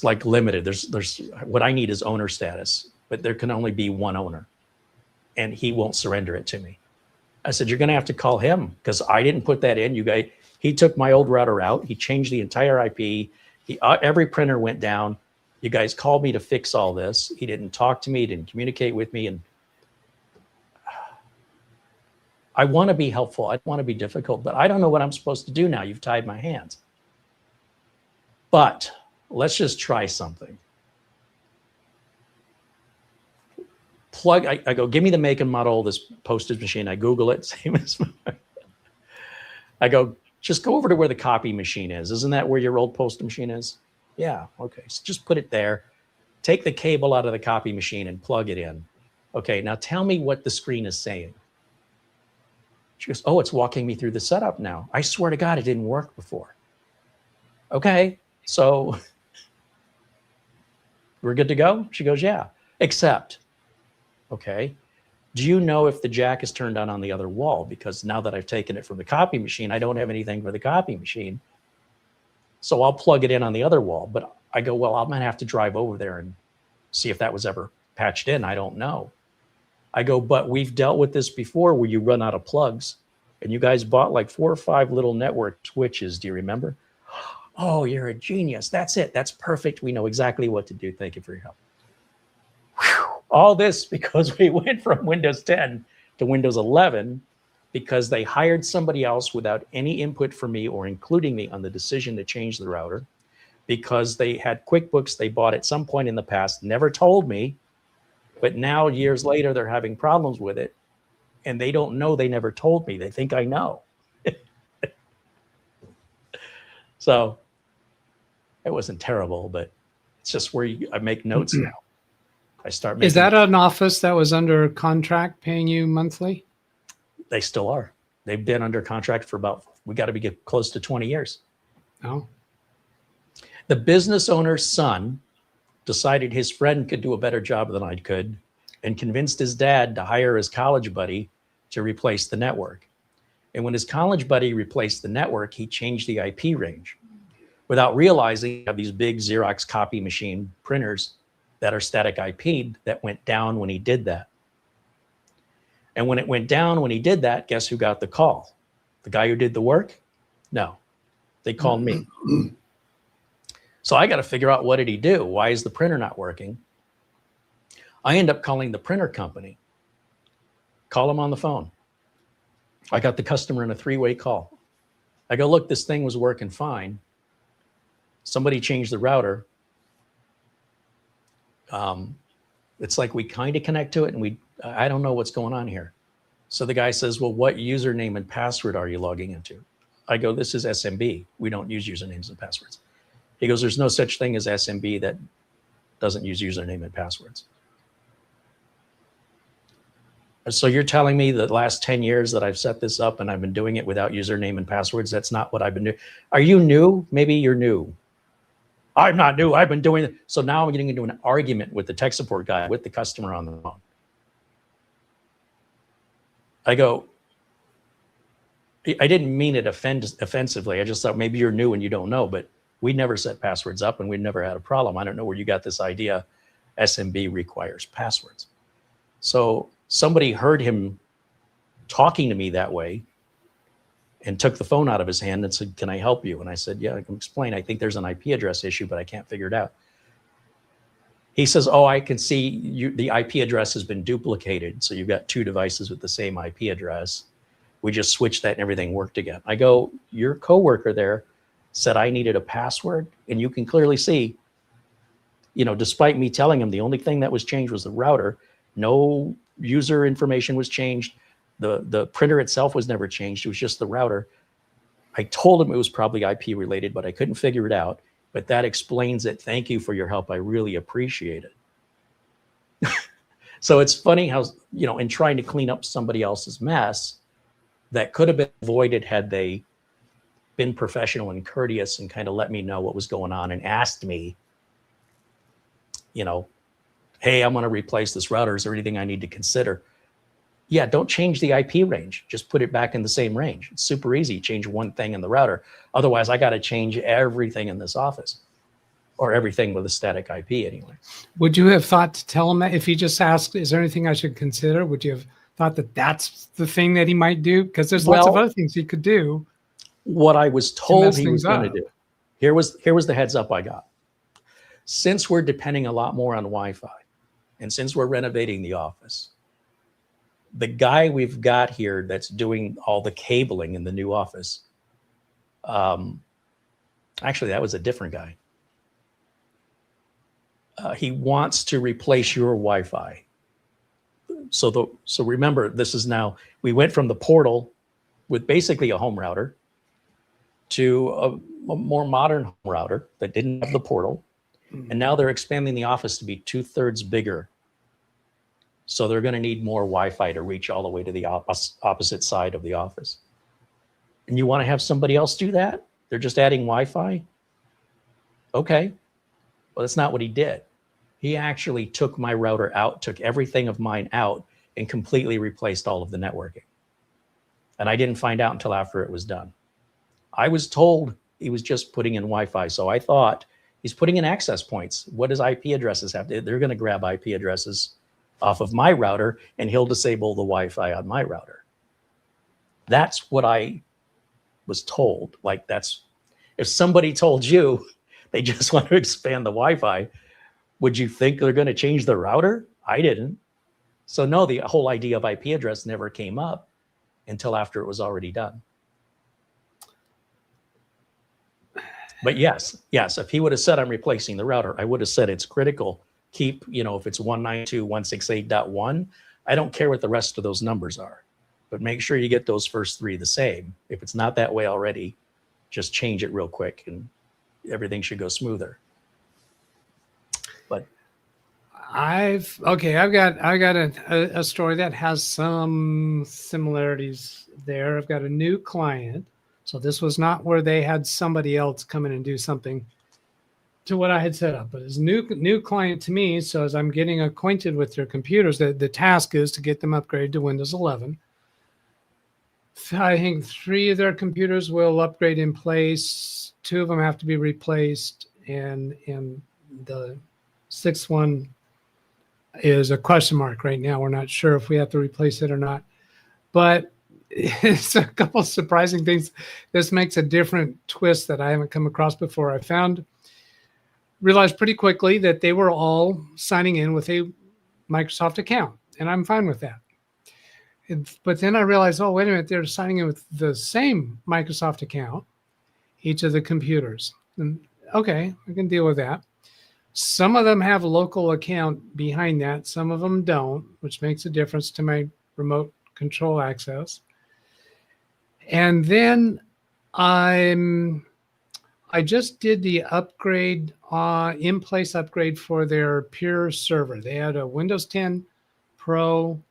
like limited. There's what I need is owner status, but there can only be one owner, and he won't surrender it to me. I said, you're going to have to call him because I didn't put that in. You guys, he took my old router out. He changed the entire IP. Every printer went down. You guys called me to fix all this. He didn't talk to me. He didn't communicate with me, and I want to be helpful. I want to be difficult, but I don't know what I'm supposed to do now. You've tied my hands. But let's just try something. I go, give me the make and model of this postage machine. I Google it, same as I go, just go over to where the copy machine is. Isn't that where your old postal machine is? Yeah, okay, so just put it there. Take the cable out of the copy machine and plug it in. Okay, now tell me what the screen is saying. She goes, oh, it's walking me through the setup now. I swear to God, it didn't work before. Okay, so we're good to go? She goes, yeah, except, okay, do you know if the jack is turned on the other wall? Because now that I've taken it from the copy machine, I don't have anything for the copy machine. So I'll plug it in on the other wall. But I go, well, I'm going to have to drive over there and see if that was ever patched in. I don't know. I go, but we've dealt with this before where you run out of plugs and you guys bought like 4 or 5 little network switches. Do you remember? Oh, you're a genius. That's it. That's perfect. We know exactly what to do. Thank you for your help. Whew. All this because we went from Windows 10 to Windows 11 because they hired somebody else without any input from me or including me on the decision to change the router. because they had QuickBooks they bought at some point in the past, never told me, but now years later they're having problems with it, and they don't know they never told me. They think I know. So it wasn't terrible, but it's just where I make notes now. I start making. Is that an office that was under contract paying you monthly? They still are. They've been under contract for we got to be close to 20 years. Oh. The business owner's son decided his friend could do a better job than I could and convinced his dad to hire his college buddy to replace the network. And when his college buddy replaced the network, he changed the IP range without realizing you have these big Xerox copy machine printers that are static IP'd that went down when he did that. And when it went down when he did that, guess who got the call? The guy who did the work? No, they called me. So I got to figure out, what did he do? Why is the printer not working? I end up calling the printer company. Call them on the phone. I got the customer in a 3-way call. I go, look, this thing was working fine. Somebody changed the router. It's like we kind of connect to it, and I don't know what's going on here. So the guy says, well, what username and password are you logging into? I go, this is SMB. We don't use usernames and passwords. He goes, there's no such thing as SMB that doesn't use username and passwords. So you're telling me the last 10 years that I've set this up and I've been doing it without username and passwords? That's not what I've been doing. Are you new? Maybe you're new. I'm not new. I've been doing it. So now I'm getting into an argument with the tech support guy, with the customer on the phone. I go, I didn't mean it offensively. I just thought maybe you're new and you don't know, but we never set passwords up and we never had a problem. I don't know where you got this idea SMB requires passwords. So somebody heard him talking to me that way and took the phone out of his hand and said, can I help you? And I said, yeah, I can explain. I think there's an IP address issue, but I can't figure it out. He says, oh, I can see the IP address has been duplicated. So you've got 2 devices with the same IP address. We just switched that and everything worked again. I go, your coworker there said I needed a password. And you can clearly see, despite me telling him the only thing that was changed was the router, no user information was changed. The printer itself was never changed. It was just the router. I told him it was probably IP related, but I couldn't figure it out. But that explains it. Thank you for your help. I really appreciate it. So it's funny how, in trying to clean up somebody else's mess, that could have been avoided had they been professional and courteous and kind of let me know what was going on and asked me, hey, I'm going to replace this router. Is there anything I need to consider? Yeah, don't change the IP range. Just put it back in the same range. It's super easy. Change one thing in the router. Otherwise, I got to change everything in this office, or everything with a static IP anyway. Would you have thought to tell him that if he just asked, is there anything I should consider? Would you have thought that that's the thing that he might do? Because there's lots of other things he could do. What I was told he was going to do. Here was the heads up I got. Since we're depending a lot more on Wi-Fi, and since we're renovating the office, the guy we've got here that's doing all the cabling in the new office, actually, that was a different guy. He wants to replace your Wi-Fi. So remember, this is now, we went from the portal with basically a home router to a more modern home router that didn't have the portal. And now they're expanding the office to be 2/3 bigger. So they're going to need more Wi-Fi to reach all the way to the opposite side of the office. And you want to have somebody else do that? They're just adding Wi-Fi? Okay. Well, that's not what he did. He actually took my router out, took everything of mine out, and completely replaced all of the networking. And I didn't find out until after it was done. I was told he was just putting in Wi-Fi. So I thought he's putting in access points. What does IP addresses have to? They're going to grab IP addresses off of my router and he'll disable the Wi-Fi on my router. That's what I was told. Like, that's, if somebody told you they just want to expand the Wi-Fi, would you think they're going to change the router? I didn't. So no, the whole idea of IP address never came up until after it was already done. But yes, if he would have said I'm replacing the router, I would have said it's critical. Keep, if it's 192.168.1, I don't care what the rest of those numbers are, but make sure you get those first three the same. If it's not that way already, just change it real quick and everything should go smoother. But I've got a story that has some similarities there. I've got a new client. So this was not where they had somebody else come in and do something to what I had set up, but it's new client to me. So as I'm getting acquainted with their computers, the task is to get them upgraded to Windows 11. I think 3 of their computers will upgrade in place. 2 of them have to be replaced, and the 6th one is a question mark right now. We're not sure if we have to replace it or not, but it's a couple of surprising things. This makes a different twist that I haven't come across before. I realized pretty quickly that they were all signing in with a Microsoft account, and I'm fine with that. But then I realized, oh, wait a minute, they're signing in with the same Microsoft account, each of the computers. And okay, I can deal with that. Some of them have a local account behind that. Some of them don't, which makes a difference to my remote control access. And then I just did the upgrade, in-place upgrade for their Pure server. They had a Windows 10 Pro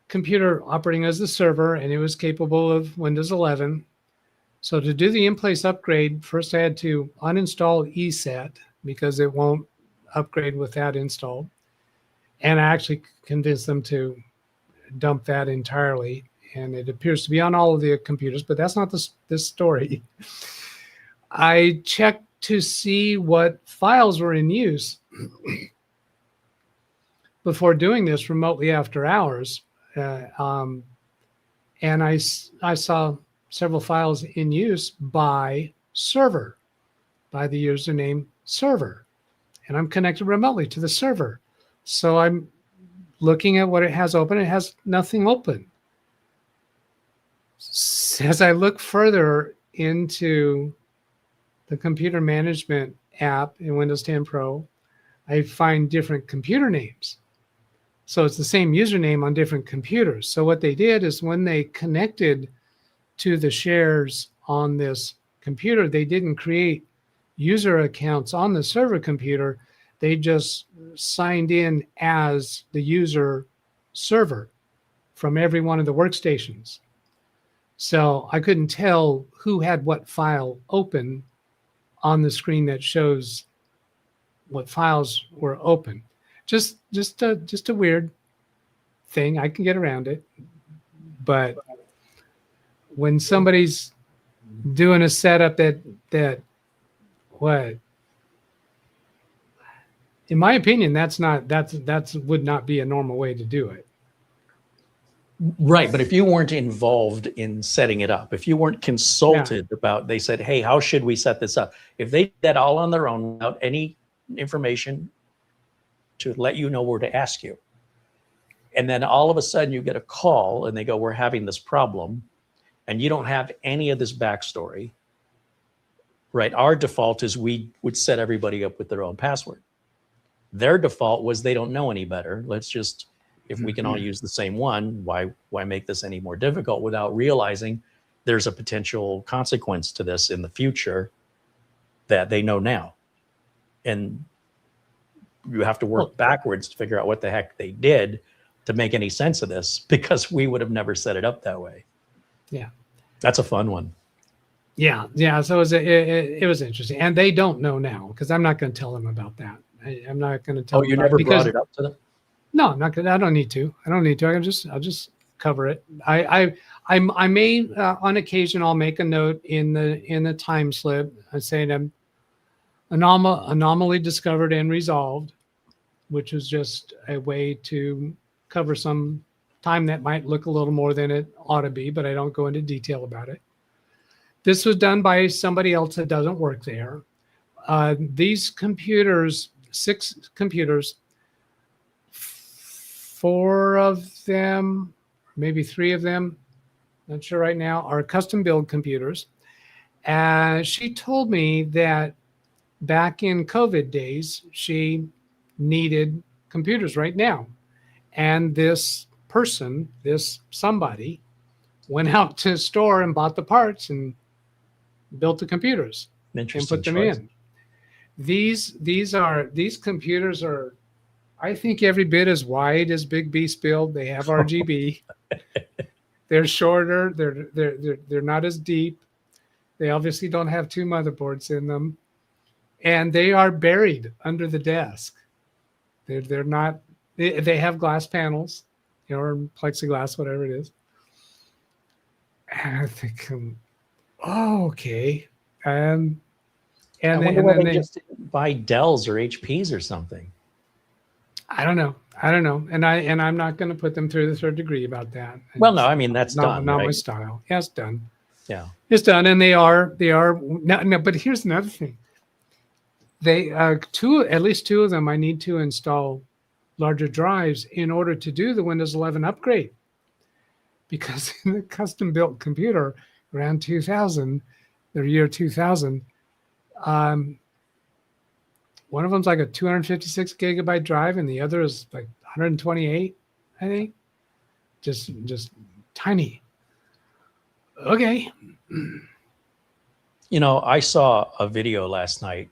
computer operating as the server, and it was capable of Windows 11. So to do the in-place upgrade, first I had to uninstall ESET because it won't upgrade with that installed. And I actually convinced them to dump that entirely. And it appears to be on all of the computers, but that's not this story. I checked to see what files were in use before doing this remotely after hours. And I saw several files in use by server, by the username server. And I'm connected remotely to the server. So I'm looking at what it has open. It has nothing open. As I look further into the computer management app in Windows 10 Pro, I find different computer names. So it's the same username on different computers. So what they did is when they connected to the shares on this computer, they didn't create user accounts on the server computer. They just signed in as the user server from every one of the workstations. So I couldn't tell who had what file open on the screen that shows what files were open. Just a weird thing. I can get around it. But when somebody's doing a setup that what, in my opinion, that's would not be a normal way to do it. right, but if you weren't involved in setting it up, if you weren't consulted about, they said, hey, how should we set this up? If they did that all on their own without any information to let you know where to ask you, and then all of a sudden you get a call and they go, we're having this problem, and you don't have any of this backstory, right? Our default is we would set everybody up with their own password. Their default was they don't know any better. Let's just, if we can all use the same one, why make this any more difficult, without realizing there's a potential consequence to this in the future that they know now. And you have to work backwards to figure out what the heck they did to make any sense of this, because we would have never set it up that way. Yeah. That's a fun one. Yeah. So it was interesting. And they don't know now, because I'm not going to tell them about that. I'm not going to tell them. You never brought it up to them? No, I'm not going to. I don't need to. I'll just cover it. I may on occasion I'll make a note in the time slip saying anomaly discovered and resolved, which is just a way to cover some time that might look a little more than it ought to be, but I don't go into detail about it. This was done by somebody else that doesn't work there. These computers, 6 computers, 4 of them, maybe 3 of them, not sure right now, are custom build computers. She told me that back in COVID days, she needed computers right now. And this person, this somebody, went out to a store and bought the parts and built the computers and Interesting put them choice. in. These computers are, I think, every bit as wide as Big Beast build. They have RGB. They're shorter. They're not as deep. They obviously don't have two motherboards in them, and they are buried under the desk. They're not. They have glass panels, or plexiglass, whatever it is. And I think, oh, okay. I And wonder and why then they just didn't buy Dells or HPs or something. I don't know. And I'm not going to put them through the third degree about that. Well, no, I mean, that's done, not my right? style. Yeah, it's done. Yeah. It's done, and they are no. But here's another thing. They at least two of them. I need to install larger drives in order to do the Windows 11 upgrade, because in the custom built computer around 2000, the year 2000. One of them's like a 256 gigabyte drive, and the other is like 128, I think. Just tiny. Okay. You know, I saw a video last night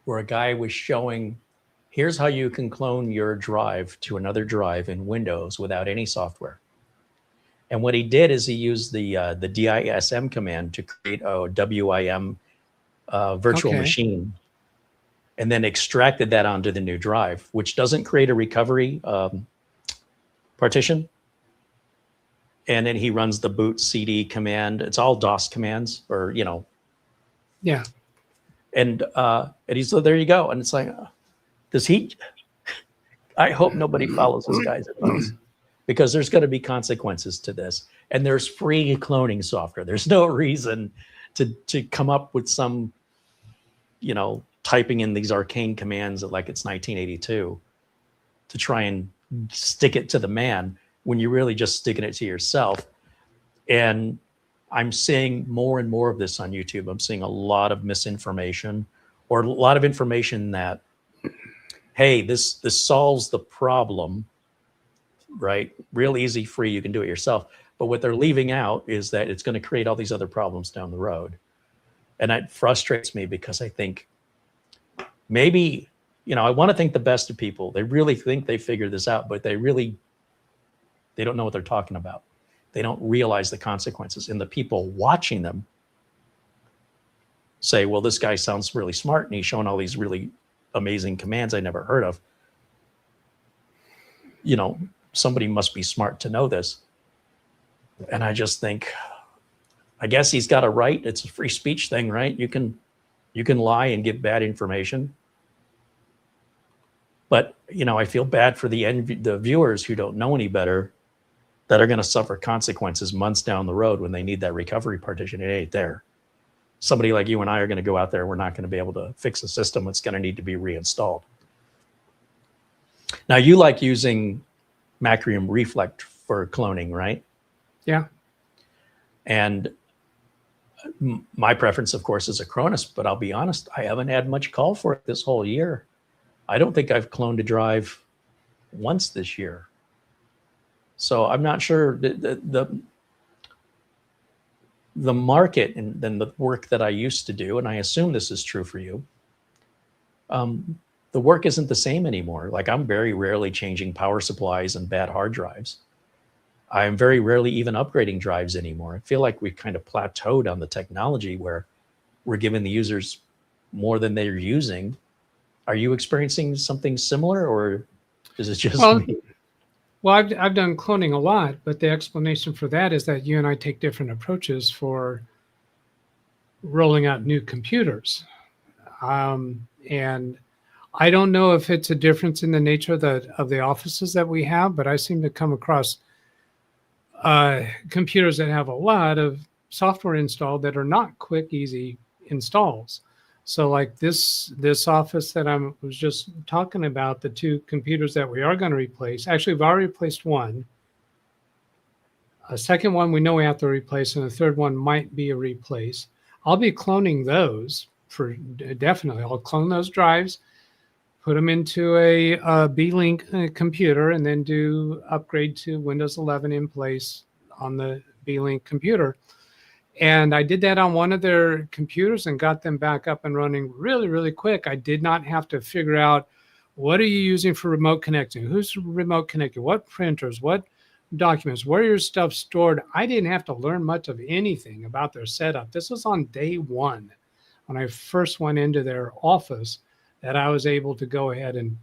where a guy was showing, here's how you can clone your drive to another drive in Windows without any software. And what he did is he used the DISM command to create a WIM virtual machine, and then extracted that onto the new drive, which doesn't create a recovery partition. And then he runs the boot CD command. It's all DOS commands, or, you know. Yeah. And he's, so there you go. And it's like, does he, I hope nobody follows this guy's advice, because there's going to be consequences to this. And there's free cloning software. There's no reason to come up with some, you know, typing in these arcane commands like it's 1982 to try and stick it to the man when you're really just sticking it to yourself. And I'm seeing more and more of this on YouTube. I'm seeing a lot of misinformation, or a lot of information that, hey, this solves the problem, right? Real easy, free, you can do it yourself. But what they're leaving out is that it's going to create all these other problems down the road. And that frustrates me, because I think maybe, you know, I want to think the best of people. They really think they figured this out, but they don't know what they're talking about. They don't realize the consequences. And the people watching them say, well, this guy sounds really smart, and he's showing all these really amazing commands I never heard of. You know, somebody must be smart to know this. And I just think, I guess he's got a right. It's a free speech thing, right? You can lie and give bad information. But, you know, I feel bad for the viewers who don't know any better, that are going to suffer consequences months down the road when they need that recovery partition. It ain't there. Somebody like you and I are going to go out there. We're not going to be able to fix a system. It's going to need to be reinstalled. Now, you like using Macrium Reflect for cloning, right? Yeah. And my preference, of course, is Acronis, but I'll be honest, I haven't had much call for it this whole year. I don't think I've cloned a drive once this year. So I'm not sure the market and then the work that I used to do, and I assume this is true for you, the work isn't the same anymore. Like, I'm very rarely changing power supplies and bad hard drives. I'm very rarely even upgrading drives anymore. I feel like we've kind of plateaued on the technology where we're giving the users more than they're using. Are you experiencing something similar, or is it just me? Well, I've done cloning a lot, but the explanation for that is that you and I take different approaches for rolling out new computers. And I don't know if it's a difference in the nature of the offices that we have, but I seem to come across computers that have a lot of software installed that are not quick, easy installs. So like this office that I was just talking about, the two computers that we are going to replace, actually we've already replaced one. A second one we know we have to replace, and a third one might be a replace. I'll be cloning those for definitely. I'll clone those drives, put them into a B-Link computer, and then do upgrade to Windows 11 in place on the B-Link computer. And I did that on one of their computers and got them back up and running really, really quick. I did not have to figure out, what are you using for remote connecting? Who's remote connecting? What printers? What documents? Where your stuff stored? I didn't have to learn much of anything about their setup. This was on day one when I first went into their office that I was able to go ahead and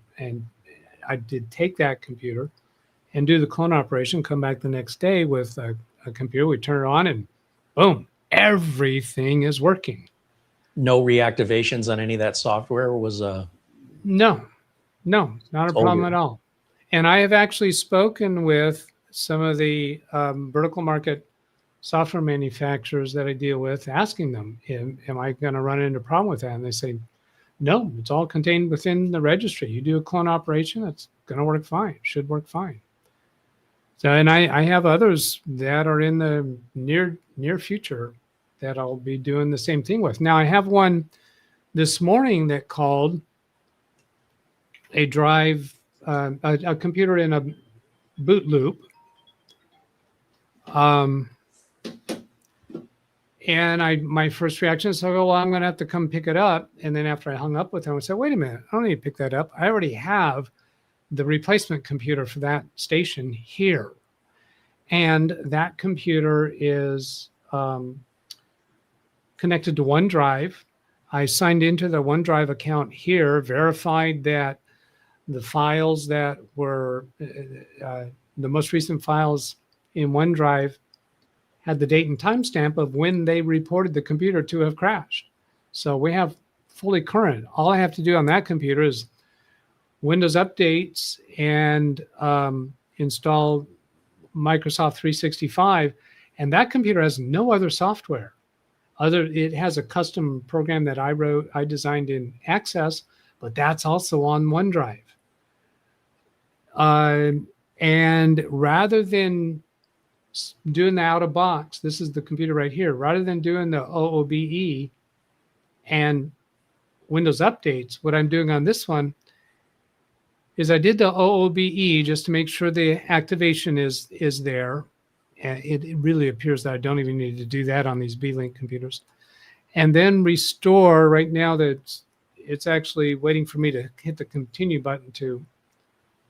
I did take that computer and do the clone operation, come back the next day with a computer. We turn it on and boom, everything is working. No reactivations on any of that software was No, not a problem at all. And I have actually spoken with some of the vertical market software manufacturers that I deal with, asking them, am I going to run into a problem with that? And they say, no, it's all contained within the registry. You do a clone operation, it's going to work fine, should work fine. So, and I have others that are in the near future that I'll be doing the same thing with. Now, I have one this morning that called a drive, a computer in a boot loop. And my first reaction is, well, I'm going to have to come pick it up. And then after I hung up with him, I said, wait a minute, I don't need to pick that up. I already have the replacement computer for that station here. And that computer is connected to OneDrive. I signed into the OneDrive account here, verified that the files that were the most recent files in OneDrive had the date and timestamp of when they reported the computer to have crashed. So we have fully current. All I have to do on that computer is Windows updates and install Microsoft 365. And that computer has no other software. It has a custom program that I designed in Access, but that's also on OneDrive. And rather than doing the out of box, this is the computer right here, rather than doing the OOBE and Windows updates, what I'm doing on this one is I did the OOBE just to make sure the activation is there. And it really appears that I don't even need to do that on these B-Link computers. And then restore. Right now that it's actually waiting for me to hit the continue button to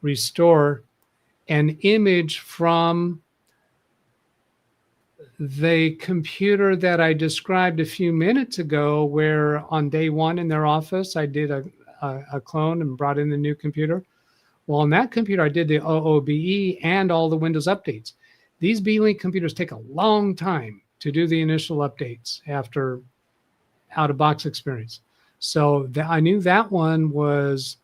restore an image from the computer that I described a few minutes ago, where on day one in their office, I did a clone and brought in the new computer. Well, on that computer, I did the OOBE and all the Windows updates. These B-Link computers take a long time to do the initial updates after out-of-box experience. So I knew that one was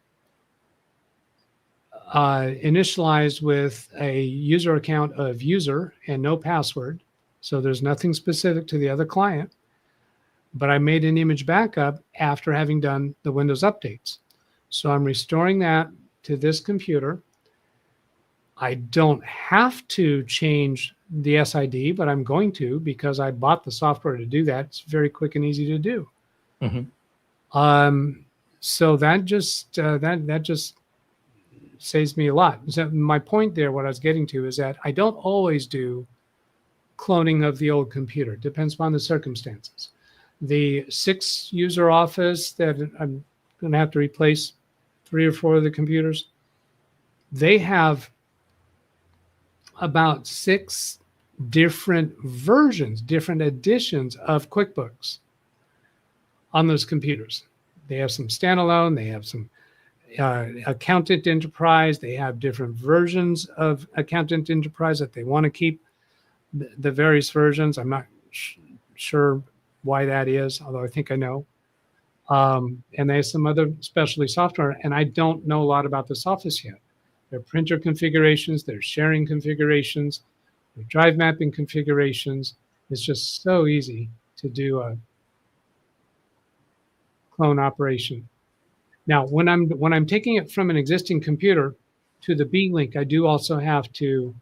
initialized with a user account of user and no password. So there's nothing specific to the other client. But I made an image backup after having done the Windows updates. So I'm restoring that to this computer. I don't have to change the SID, but I'm going to, because I bought the software to do that. It's very quick and easy to do. Mm-hmm. So that just saves me a lot. So my point there, what I was getting to, is that I don't always do cloning of the old computer. It depends upon the circumstances. The 6-user office that I'm going to have to replace 3 or 4 of the computers, they have about 6 different versions, different editions of QuickBooks on those computers. They have some standalone, they have some Accountant Enterprise, they have different versions of Accountant Enterprise that they want to keep the various versions. I'm not sure why that is, although I think I know. And they have some other specialty software, and I don't know a lot about this office yet. Their printer configurations, their sharing configurations, their drive mapping configurations. It's just so easy to do a clone operation. Now, when I'm taking it from an existing computer to the B-Link, I do also have to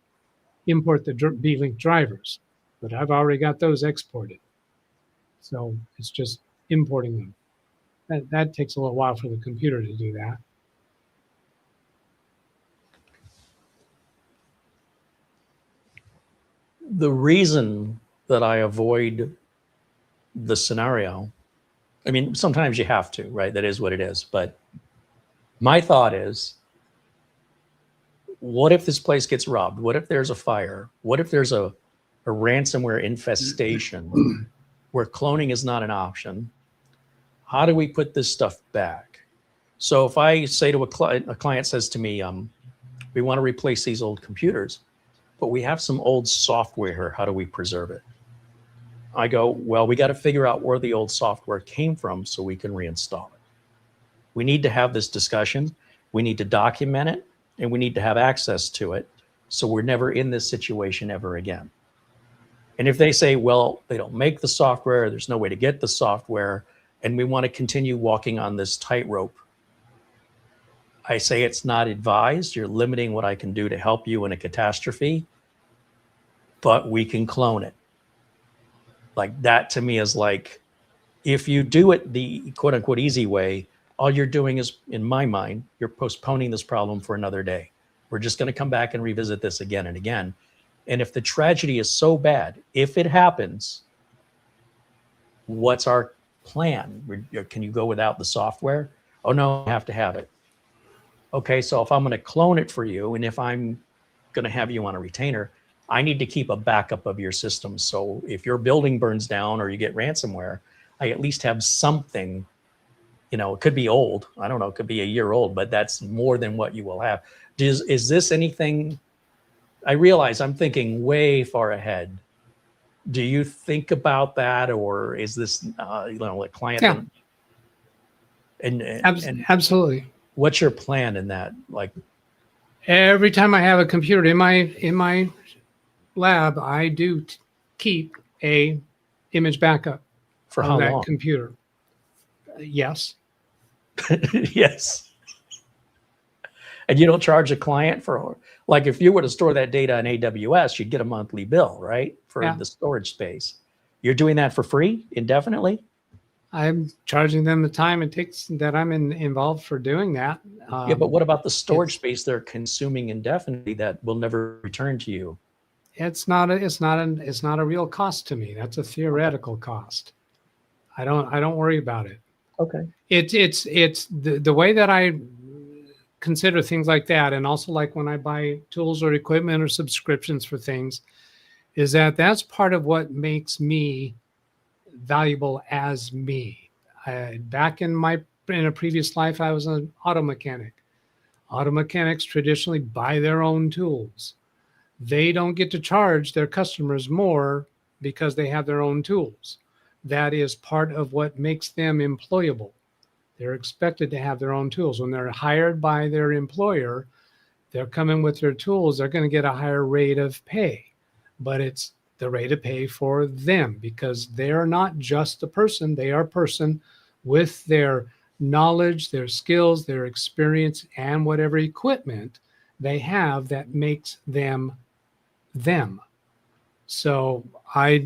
import the B-Link drivers, but I've already got those exported. So it's just importing them. That takes a little while for the computer to do that. The reason that I avoid the scenario, I mean, sometimes you have to, right? That is what it is. But my thought is, what if this place gets robbed? What if there's a fire? What if there's a ransomware infestation where cloning is not an option? How do we put this stuff back? So if I say to a client says to me, we want to replace these old computers, but we have some old software here. How do we preserve it? I go, well, we got to figure out where the old software came from so we can reinstall it. We need to have this discussion. We need to document it, and we need to have access to it so we're never in this situation ever again. And if they say, well, they don't make the software, there's no way to get the software, and we want to continue walking on this tightrope, I say it's not advised. You're limiting what I can do to help you in a catastrophe, but we can clone it. Like that to me is like, if you do it the quote unquote easy way, all you're doing is, in my mind, you're postponing this problem for another day. We're just going to come back and revisit this again and again. And if the tragedy is so bad, if it happens, what's our plan? Can you go without the software? Oh no, I have to have it. Okay, so if I'm going to clone it for you, and if I'm going to have you on a retainer, I need to keep a backup of your system. So if your building burns down or you get ransomware, I at least have something. You know, it could be old. I don't know. It could be a year old, but that's more than what you will have. Is this anything? I realize I'm thinking way far ahead. Do you think about that, or is this, like client? Yeah. And Absolutely. What's your plan in that? Like every time I have a computer in my lab, I do keep a image backup for of how that long? computer. Yes. Yes. And you don't charge a client for, like, if you were to store that data in AWS, you'd get a monthly bill, right? For Yeah. the storage space. You're doing that for free indefinitely? I'm charging them the time it takes that I'm involved for doing that. Yeah, but what about the storage space they're consuming indefinitely that will never return to you? It's not a real cost to me. That's a theoretical cost. I don't worry about it. Okay. It's the way that I consider things like that, and also like when I buy tools or equipment or subscriptions for things, is that that's part of what makes me valuable as me. Back in a previous life, I was an auto mechanic. Auto mechanics traditionally buy their own tools. They don't get to charge their customers more because they have their own tools. That is part of what makes them employable. They're expected to have their own tools. When they're hired by their employer, they're coming with their tools. They're going to get a higher rate of pay, but it's the rate of pay for them because they're not just a person. They are a person with their knowledge, their skills, their experience, and whatever equipment they have that makes them them. So I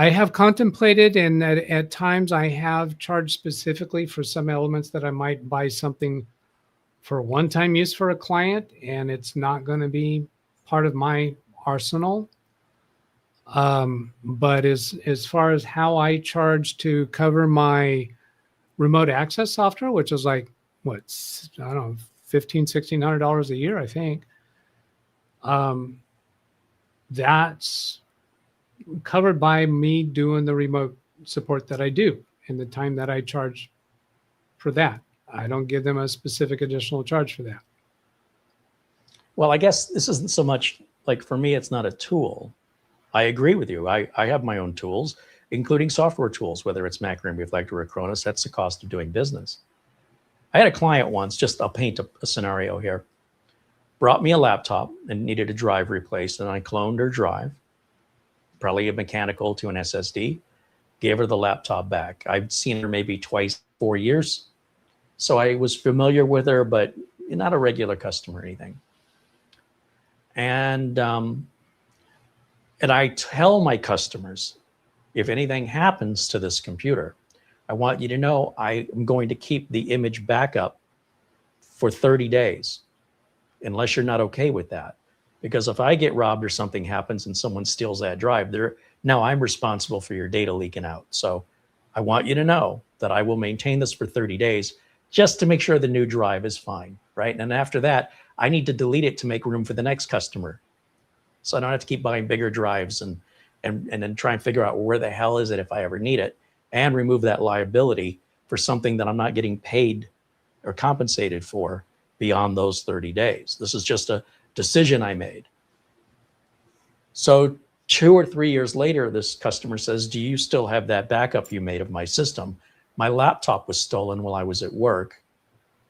have contemplated, and at times I have charged specifically for some elements that I might buy something for one-time use for a client, and it's not going to be part of my arsenal. But as far as how I charge to cover my remote access software, which is like, what, I don't know, $1,500–1,600 a year, I think. That's covered by me doing the remote support that I do and the time that I charge for that. I don't give them a specific additional charge for that. Well, I guess this isn't so much like, for me, it's not a tool. I agree with you. I have my own tools, including software tools, whether it's Macro, Reflector, or Acronis. That's the cost of doing business. I had a client once, just I'll paint a scenario here, brought me a laptop and needed a drive replaced, and I cloned her drive, probably a mechanical to an SSD, gave her the laptop back. I've seen her maybe twice, 4 years. So I was familiar with her, but not a regular customer or anything. And And I tell my customers, if anything happens to this computer, I want you to know I am going to keep the image backup for 30 days, unless you're not okay with that. Because if I get robbed or something happens and someone steals that drive, now I'm responsible for your data leaking out. So I want you to know that I will maintain this for 30 days just to make sure the new drive is fine, right? And after that, I need to delete it to make room for the next customer. So I don't have to keep buying bigger drives and then try and figure out where the hell is it if I ever need it, and remove that liability for something that I'm not getting paid or compensated for beyond those 30 days. This is just a decision I made. So 2 or 3 years later, this customer says, do you still have that backup you made of my system? My laptop was stolen while I was at work,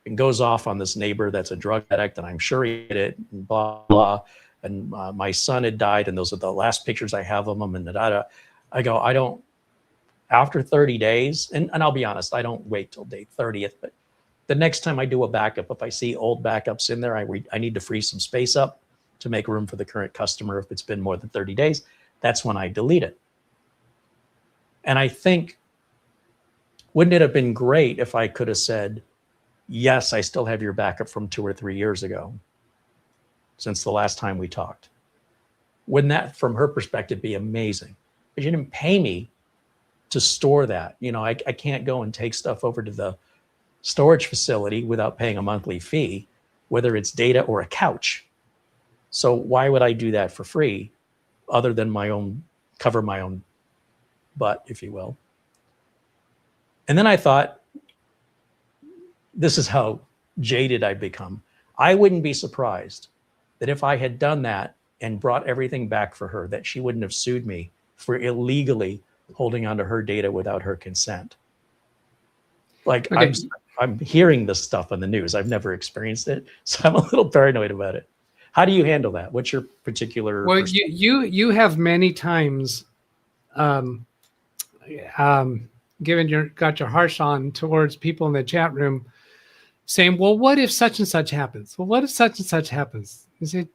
and goes off on this neighbor that's a drug addict, and I'm sure he did it, and blah, blah. And my son had died, and those are the last pictures I have of him, and da-da-da. I go, I don't, after 30 days, and I'll be honest, I don't wait till day 30th, but the next time I do a backup, if I see old backups in there, I need to free some space up to make room for the current customer. If it's been more than 30 days, that's when I delete it. And I think, wouldn't it have been great if I could have said, yes, I still have your backup from 2 or 3 years ago, since the last time we talked? Wouldn't that, from her perspective, be amazing? But you didn't pay me to store that. You know, I can't go and take stuff over to the storage facility without paying a monthly fee, whether it's data or a couch. So why would I do that for free, other than cover my own butt, if you will? And then I thought, this is how jaded I've become. I wouldn't be surprised that if I had done that and brought everything back for her, that she wouldn't have sued me for illegally holding onto her data without her consent. Like, okay. I'm hearing this stuff on the news. I've never experienced it, so I'm a little paranoid about it. How do you handle that? What's your particular? Well, you have many times got your harsh on towards people in the chat room, saying, well, what if such and such happens? Well, what if such and such happens? You say,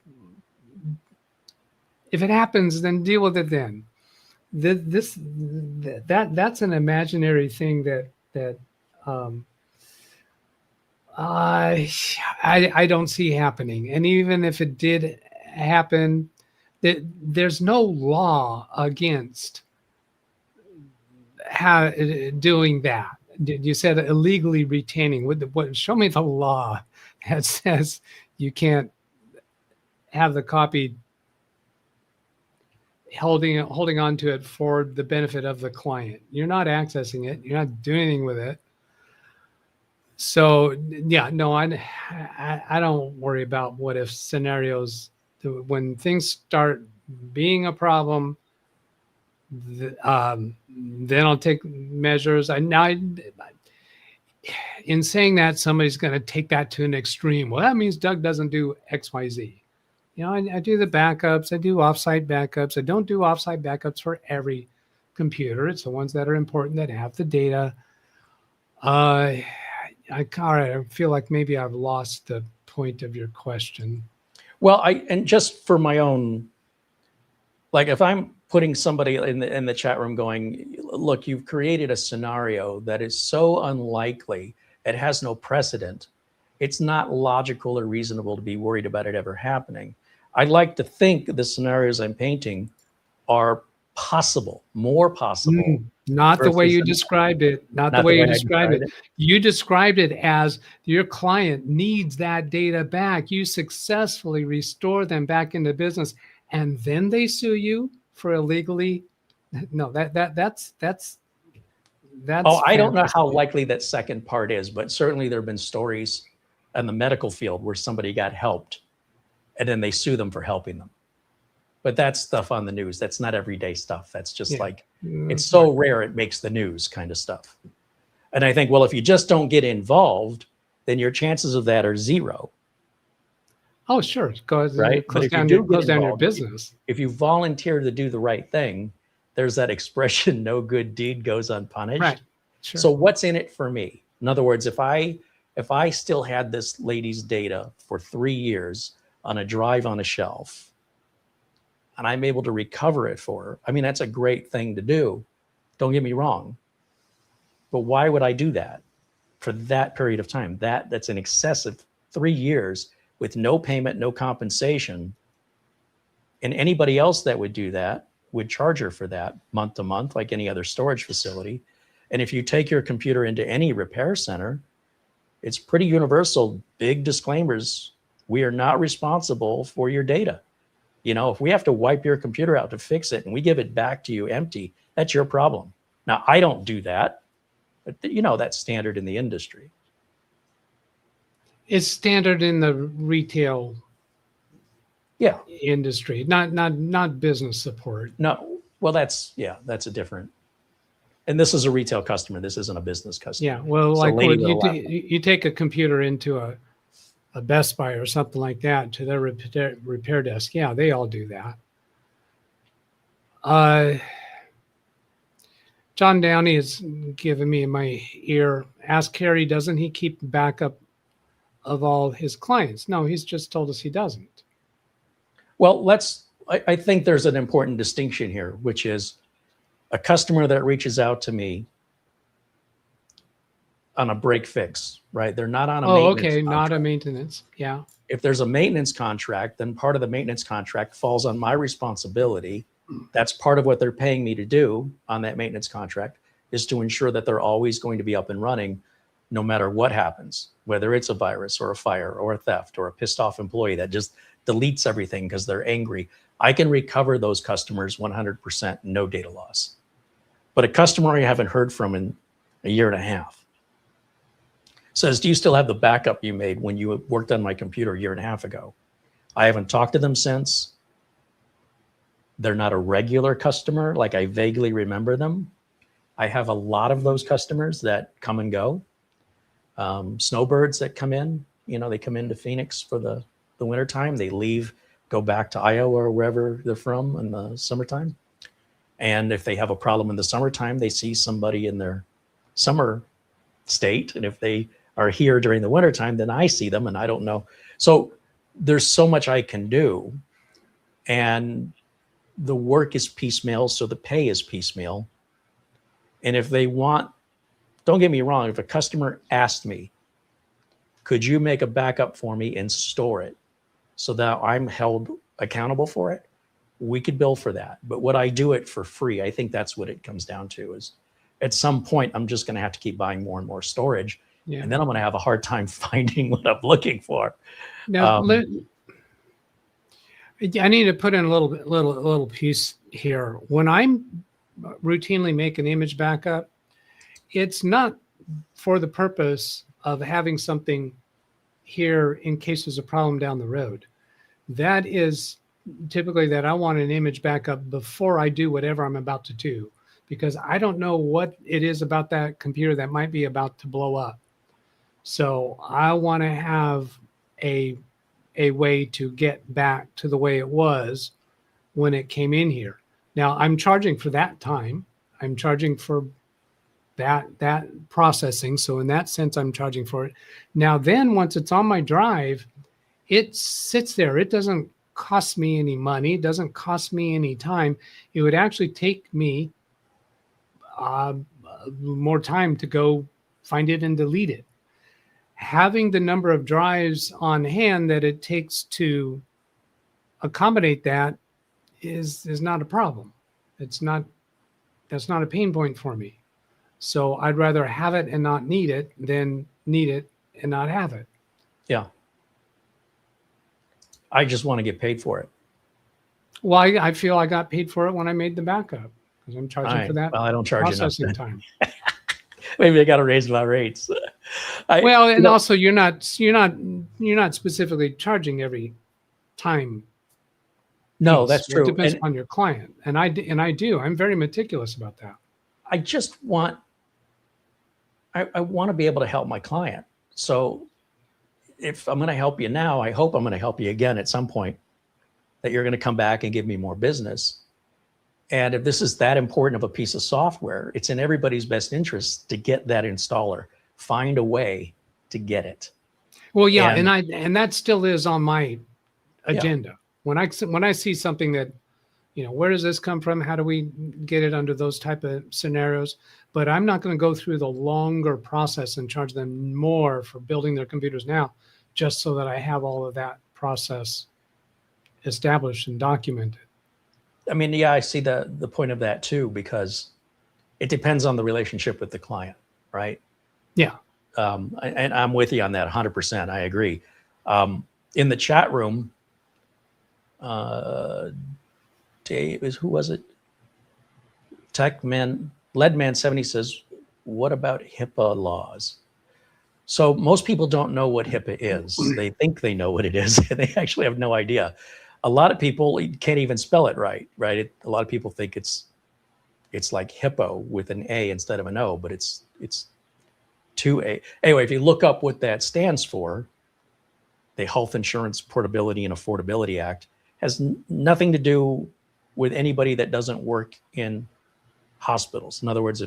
if it happens, then deal with it then. That's an imaginary thing that I don't see happening. And even if it did happen, there's no law against doing that. You said illegally retaining. What? Show me the law that says you can't have the copy holding on to it for the benefit of the client. You're not accessing it. You're not doing anything with it. So yeah, no, I don't worry about what if scenarios. When things start being a problem, then I'll take measures. In saying that, somebody's going to take that to an extreme. Well, that means Doug doesn't do X, Y, Z. You know, I do the backups. I do offsite backups. I don't do offsite backups for every computer. It's the ones that are important that have the data. I feel like maybe I've lost the point of your question. Well, and just for my own, like, if I'm putting somebody in the chat room going, look, you've created a scenario that is so unlikely, it has no precedent. It's not logical or reasonable to be worried about it ever happening. I'd like to think the scenarios I'm painting are possible, more possible. Not the way you described it. Not the way you described it. You described it as your client needs that data back. You successfully restore them back into business, and then they sue you for illegally. No, that's. Oh, I don't know how likely that second part is, but certainly there have been stories in the medical field where somebody got helped, and then they sue them for helping them. But that's stuff on the news. That's not everyday stuff. That's just like, it's so rare it makes the news kind of stuff. And I think, well, if you just don't get involved, then your chances of that are zero. Oh, sure. It goes down your business. If you volunteer to do the right thing, there's that expression, no good deed goes unpunished. Right. Sure. So what's in it for me? In other words, if I still had this lady's data for 3 years on a drive on a shelf, and I'm able to recover it for her, I mean, that's a great thing to do. Don't get me wrong. But why would I do that for that period of time? That's an excessive 3 years with no payment, no compensation. And anybody else that would do that would charge her for that month to month, like any other storage facility. And if you take your computer into any repair center, it's pretty universal, big disclaimers. We are not responsible for your data. You know, if we have to wipe your computer out to fix it and we give it back to you empty, that's your problem. Now, I don't do that, but you know, that's standard in the industry. It's standard in the retail Yeah. industry, not business support. No, well, that's a different, and this is a retail customer. This isn't a business customer. Yeah, well, It's a like lady when with a you take a computer into a Best Buy or something like that to their repair desk. Yeah, they all do that. John Downey is giving me in my ear. Ask Carey, doesn't he keep backup of all his clients? No, he's just told us he doesn't. Well, I think there's an important distinction here, which is a customer that reaches out to me on a break fix, right? They're not on a maintenance contract. Not a maintenance. Yeah. If there's a maintenance contract, then part of the maintenance contract falls on my responsibility. That's part of what they're paying me to do on that maintenance contract, is to ensure that they're always going to be up and running no matter what happens, whether it's a virus or a fire or a theft or a pissed off employee that just deletes everything because they're angry. I can recover those customers 100%, no data loss. But a customer I haven't heard from in a year and a half says, do you still have the backup you made when you worked on my computer a year and a half ago? I haven't talked to them since. They're not a regular customer, like I vaguely remember them. I have a lot of those customers that come and go. Snowbirds that come in, you know, they come into Phoenix for the wintertime. They leave, go back to Iowa or wherever they're from in the summertime. And if they have a problem in the summertime, they see somebody in their summer state. And if they are here during the wintertime, then I see them and I don't know. So there's so much I can do. And the work is piecemeal, so the pay is piecemeal. And if they want, don't get me wrong, if a customer asked me, could you make a backup for me and store it so that I'm held accountable for it? We could bill for that. But would I do it for free? I think that's what it comes down to, is at some point, I'm just going to have to keep buying more and more storage. Yeah. And then I'm going to have a hard time finding what I'm looking for. Now, I need to put in a little piece here. When I'm routinely make an image backup, it's not for the purpose of having something here in case there's a problem down the road. That is typically that I want an image backup before I do whatever I'm about to do, because I don't know what it is about that computer that might be about to blow up. So I want to have a way to get back to the way it was when it came in here. Now I'm charging for that time. I'm charging for that processing. So in that sense, I'm charging for it. Now then, once it's on my drive, it sits there. It doesn't cost me any money. It doesn't cost me any time. It would actually take me more time to go find it and delete it. Having the number of drives on hand that it takes to accommodate that is not a problem. That's not a pain point for me. So I'd rather have it and not need it than need it and not have it. Yeah. I just want to get paid for it. Well, I feel I got paid for it when I made the backup because I'm charging for that. Well, I don't charge processing enough time. Maybe I got to raise my rates. Also you're not specifically charging every time. No, that's true. It depends on your client, and I do. I'm very meticulous about that. I just want. I want to be able to help my client. So if I'm going to help you now, I hope I'm going to help you again at some point, that you're going to come back and give me more business. And if this is that important of a piece of software, it's in everybody's best interest to get that installer, find a way to get it. Well, yeah. And that still is on my agenda. Yeah. When I see something that where does this come from? How do we get it under those type of scenarios? But I'm not going to go through the longer process and charge them more for building their computers now, just so that I have all of that process established and documented. I mean, yeah, I see the point of that too, because it depends on the relationship with the client, right? Yeah. And I'm with you on that 100%. I agree. In the chat room, Dave, who was it? Leadman70 says, what about HIPAA laws? So most people don't know what HIPAA is. They think they know what it is, and they actually have no idea. A lot of people can't even spell it right? A lot of people think it's like HIPAA with an A instead of an O, but it's 2A. Anyway, if you look up what that stands for, the Health Insurance Portability and Affordability Act has nothing to do with anybody that doesn't work in hospitals. In other words,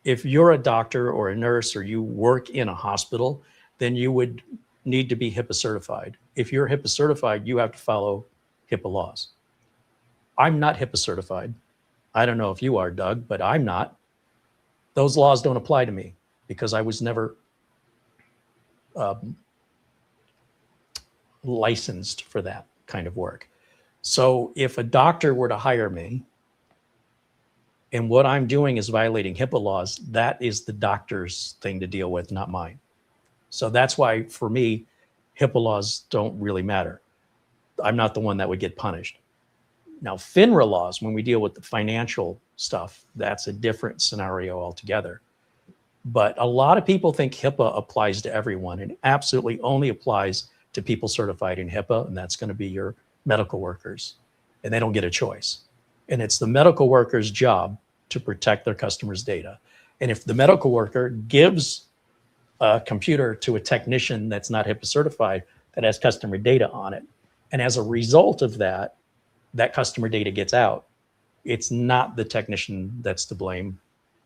if you're a doctor or a nurse or you work in a hospital, then you would need to be HIPAA certified. If you're HIPAA certified, you have to follow HIPAA laws. I'm not HIPAA certified. I don't know if you are, Doug, but I'm not. Those laws don't apply to me because I was never licensed for that kind of work. So if a doctor were to hire me and what I'm doing is violating HIPAA laws, that is the doctor's thing to deal with, not mine. So that's why, for me, HIPAA laws don't really matter. I'm not the one that would get punished. Now, FINRA laws, when we deal with the financial stuff, that's a different scenario altogether. But a lot of people think HIPAA applies to everyone, and absolutely only applies to people certified in HIPAA, and that's going to be your medical workers, and they don't get a choice. And it's the medical worker's job to protect their customers' data. And if the medical worker gives a computer to a technician that's not HIPAA certified, that has customer data on it, and as a result of that, that customer data gets out, it's not the technician that's to blame.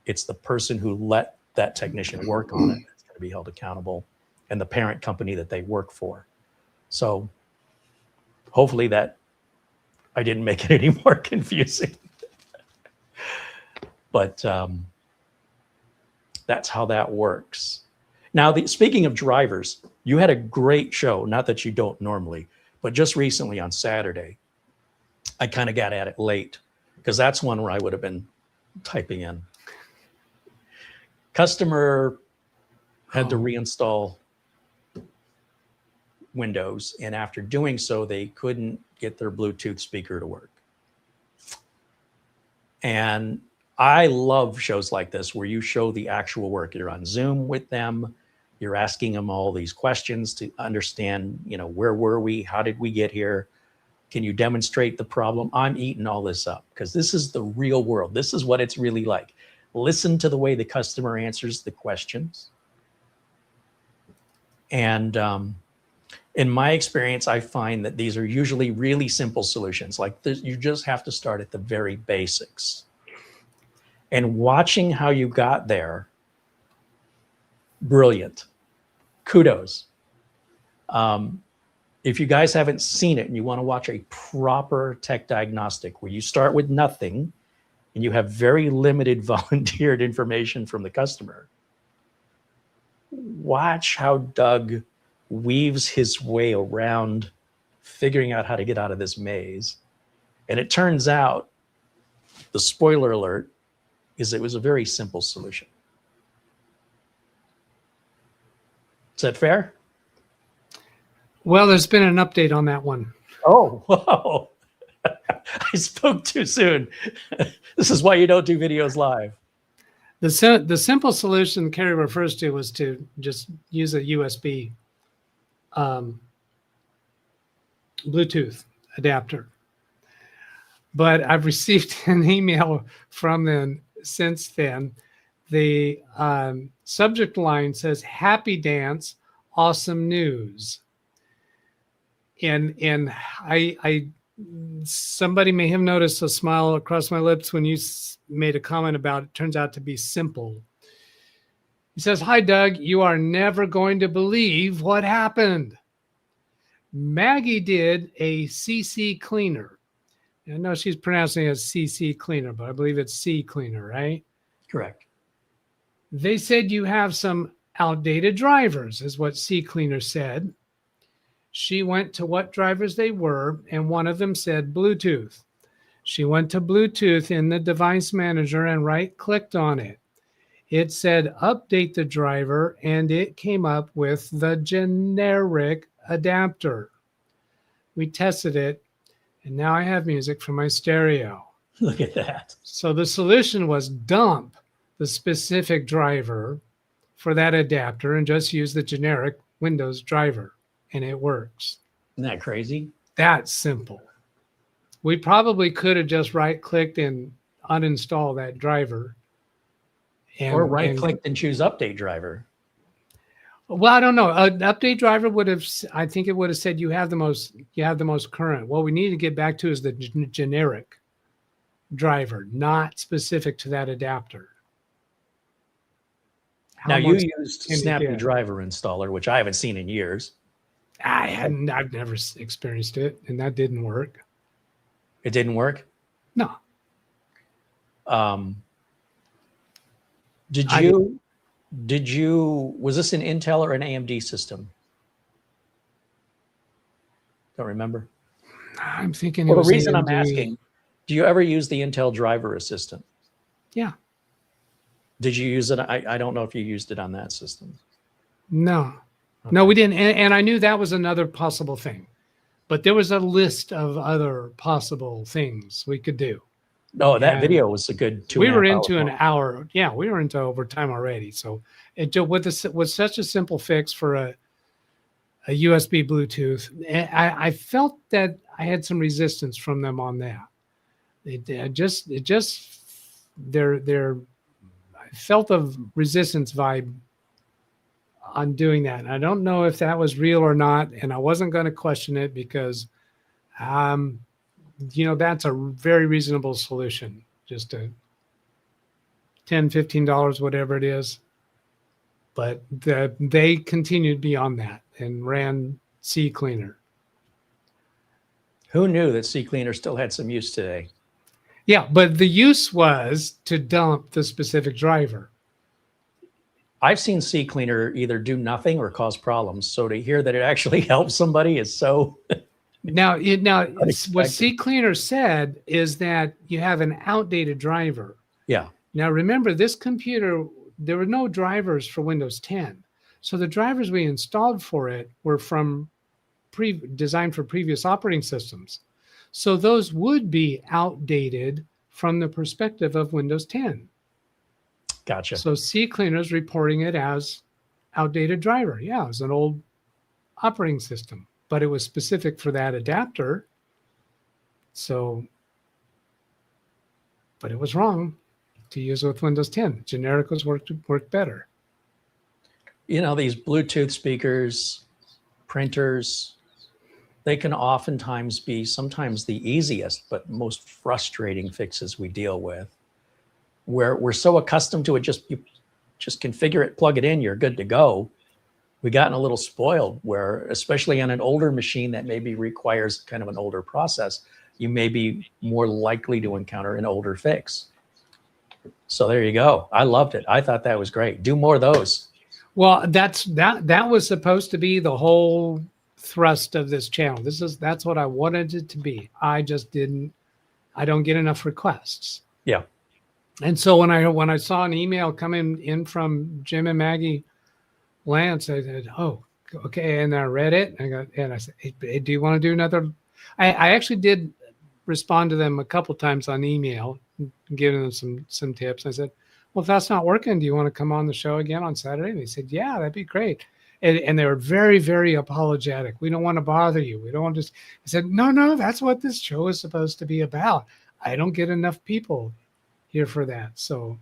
It's the person who let that technician work on it that's going to be held accountable, and the parent company that they work for. So hopefully that I didn't make it any more confusing. But that's how that works. Now, speaking of drivers, you had a great show, not that you don't normally, but just recently on Saturday, I kind of got at it late because that's one where I would have been typing in. Customer had to reinstall Windows, and after doing so, they couldn't get their Bluetooth speaker to work. And I love shows like this where you show the actual work. You're on Zoom with them. You're asking them all these questions to understand, where were we? How did we get here? Can you demonstrate the problem? I'm eating all this up because this is the real world. This is what it's really like. Listen to the way the customer answers the questions. And in my experience, I find that these are usually really simple solutions. Like you just have to start at the very basics. And watching how you got there, brilliant. Kudos. If you guys haven't seen it and you want to watch a proper tech diagnostic where you start with nothing and you have very limited volunteered information from the customer, watch how Doug weaves his way around figuring out how to get out of this maze. And it turns out, the spoiler alert, is it was a very simple solution. Is that fair? Well, there's been an update on that one. Oh, whoa. I spoke too soon. This is why you don't do videos live. The simple solution Carey refers to was to just use a USB Bluetooth adapter. But I've received an email from them since then. The subject line says, "Happy dance, awesome news." And I somebody may have noticed a smile across my lips when you made a comment about it turns out to be simple. He says, "Hi, Doug, you are never going to believe what happened. Maggie did a CC cleaner, I know she's pronouncing it as CC Cleaner, but I believe it's C Cleaner, right? Correct. They said you have some outdated drivers, is what C Cleaner said. She went to what drivers they were, and one of them said Bluetooth. She went to Bluetooth in the device manager and right-clicked on it. It said update the driver, and it came up with the generic adapter. We tested it, and now I have music from my stereo. Look at that. So the solution was dump the specific driver for that adapter and just use the generic Windows driver, and it works. Isn't that crazy? That's simple. We probably could have just right-clicked and uninstall that driver. Or right-clicked and choose update driver. Well, I don't know. An update driver would have, I think it would have said you have the most current. What we need to get back to is the generic driver, not specific to that adapter. Now you used Snappy Driver Installer, which I haven't seen in years. I've never experienced it, and that didn't work. It didn't work? No. Was this an Intel or an AMD system? Don't remember. I'm thinking Well, it was the reason I'm AMD. asking, do you ever use the Intel driver assistant? Yeah. Did you use it? I don't know if you used it on that system. No. No, we didn't. And I knew that was another possible thing. But there was a list of other possible things we could do. No, that video was a good 2.5 We were into hours an hour. Yeah, we were into overtime already. So it was such a simple fix for a USB Bluetooth. I felt that I had some resistance from them on that. I felt a resistance vibe on doing that. And I don't know if that was real or not. And I wasn't going to question it because, that's a very reasonable solution. Just a $10, $15, whatever it is. But they continued beyond that and ran C Cleaner. Who knew that C Cleaner still had some use today? Yeah, but the use was to dump the specific driver. I've seen C Cleaner either do nothing or cause problems. So to hear that it actually helps somebody is so. Now, what C Cleaner said is that you have an outdated driver. Yeah. Now, remember, this computer, there were no drivers for Windows 10. So the drivers we installed for it were designed for previous operating systems. So those would be outdated from the perspective of Windows 10. Gotcha. So C Cleaner is reporting it as outdated driver. Yeah, it was an old operating system, but it was specific for that adapter. So, but it was wrong to use with Windows 10. Generic worked better. These Bluetooth speakers, printers, they can oftentimes be sometimes the easiest, but most frustrating fixes we deal with, where we're so accustomed to it, you just configure it, plug it in, you're good to go. We've gotten a little spoiled where, especially on an older machine that maybe requires kind of an older process, you may be more likely to encounter an older fix. So there you go. I loved it. I thought that was great. Do more of those. Well, that was supposed to be the whole thrust of this channel. That's what I wanted it to be. I don't get enough requests. Yeah. And so when I saw an email coming in from Jim and Maggie Lance, I said, "Oh, okay." And I read it and I said, "Hey, do you want to do another?" I actually did respond to them a couple times on email, giving them some tips. I said, "Well, if that's not working, do you want to come on the show again on Saturday?" And they said, "Yeah, that'd be great." And they were very, very apologetic. "We don't want to bother you. We don't want to." I said, No, that's what this show is supposed to be about. I don't get enough people here for that. So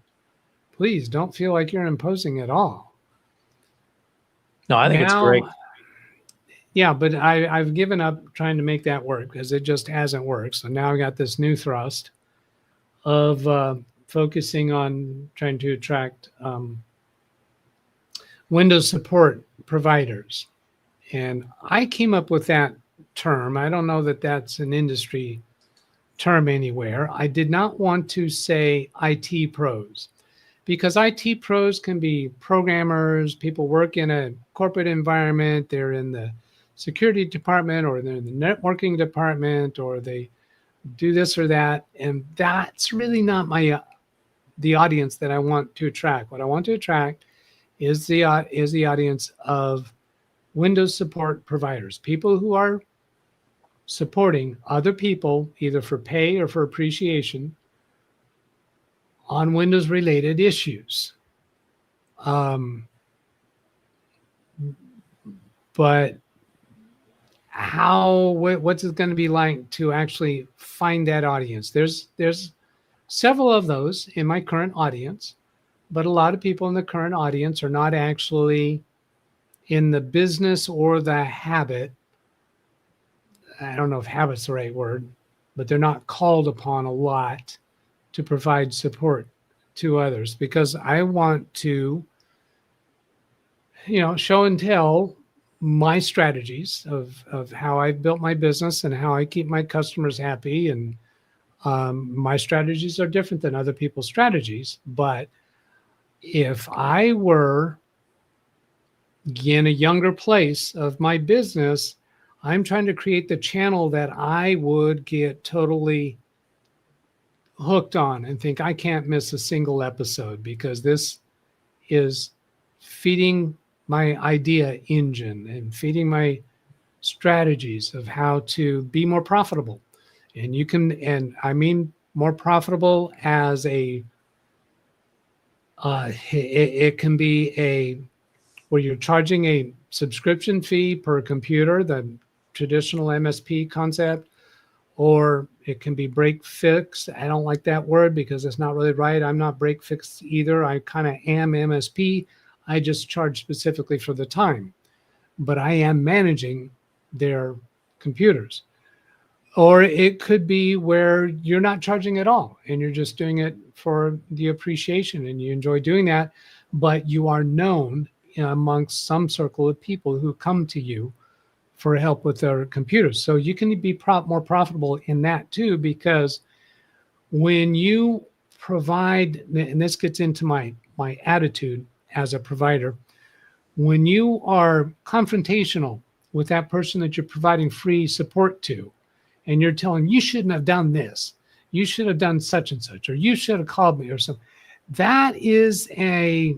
please don't feel like you're imposing at all. No, I think it's great. Yeah, but I've given up trying to make that work because it just hasn't worked. So now I got this new thrust of focusing on trying to attract Windows support providers. And I came up with that term. I don't know that that's an industry term anywhere. I did not want to say IT pros, because IT pros can be programmers, people work in a corporate environment, they're in the security department, or they're in the networking department, or they do this or that. And that's really not the audience that I want to attract. What I want to attract is the audience of Windows support providers, people who are supporting other people either for pay or for appreciation on Windows related issues. But what's it going to be like to actually find that audience? There's several of those in my current audience, but a lot of people in the current audience are not actually in the business or the habit. I don't know if habit's the right word, but they're not called upon a lot to provide support to others, because I want to, show and tell my strategies of how I built my business and how I keep my customers happy. And my strategies are different than other people's strategies. But if I were in a younger place of my business, I'm trying to create the channel that I would get totally hooked on and think I can't miss a single episode, because this is feeding my idea engine and feeding my strategies of how to be more profitable. And and I mean more profitable as it can be where you're charging a subscription fee per computer, the traditional MSP concept, or it can be break fix. I don't like that word because it's not really right. I'm not break fix either. I kind of am MSP. I just charge specifically for the time, but I am managing their computers. Or it could be where you're not charging at all and you're just doing it for the appreciation and you enjoy doing that, but you are known amongst some circle of people who come to you for help with their computers. So you can be more profitable in that too, because when you provide, and this gets into my attitude as a provider, when you are confrontational with that person that you're providing free support to, and you're telling you shouldn't have done this, you should have done such and such, or you should have called me or something, that is a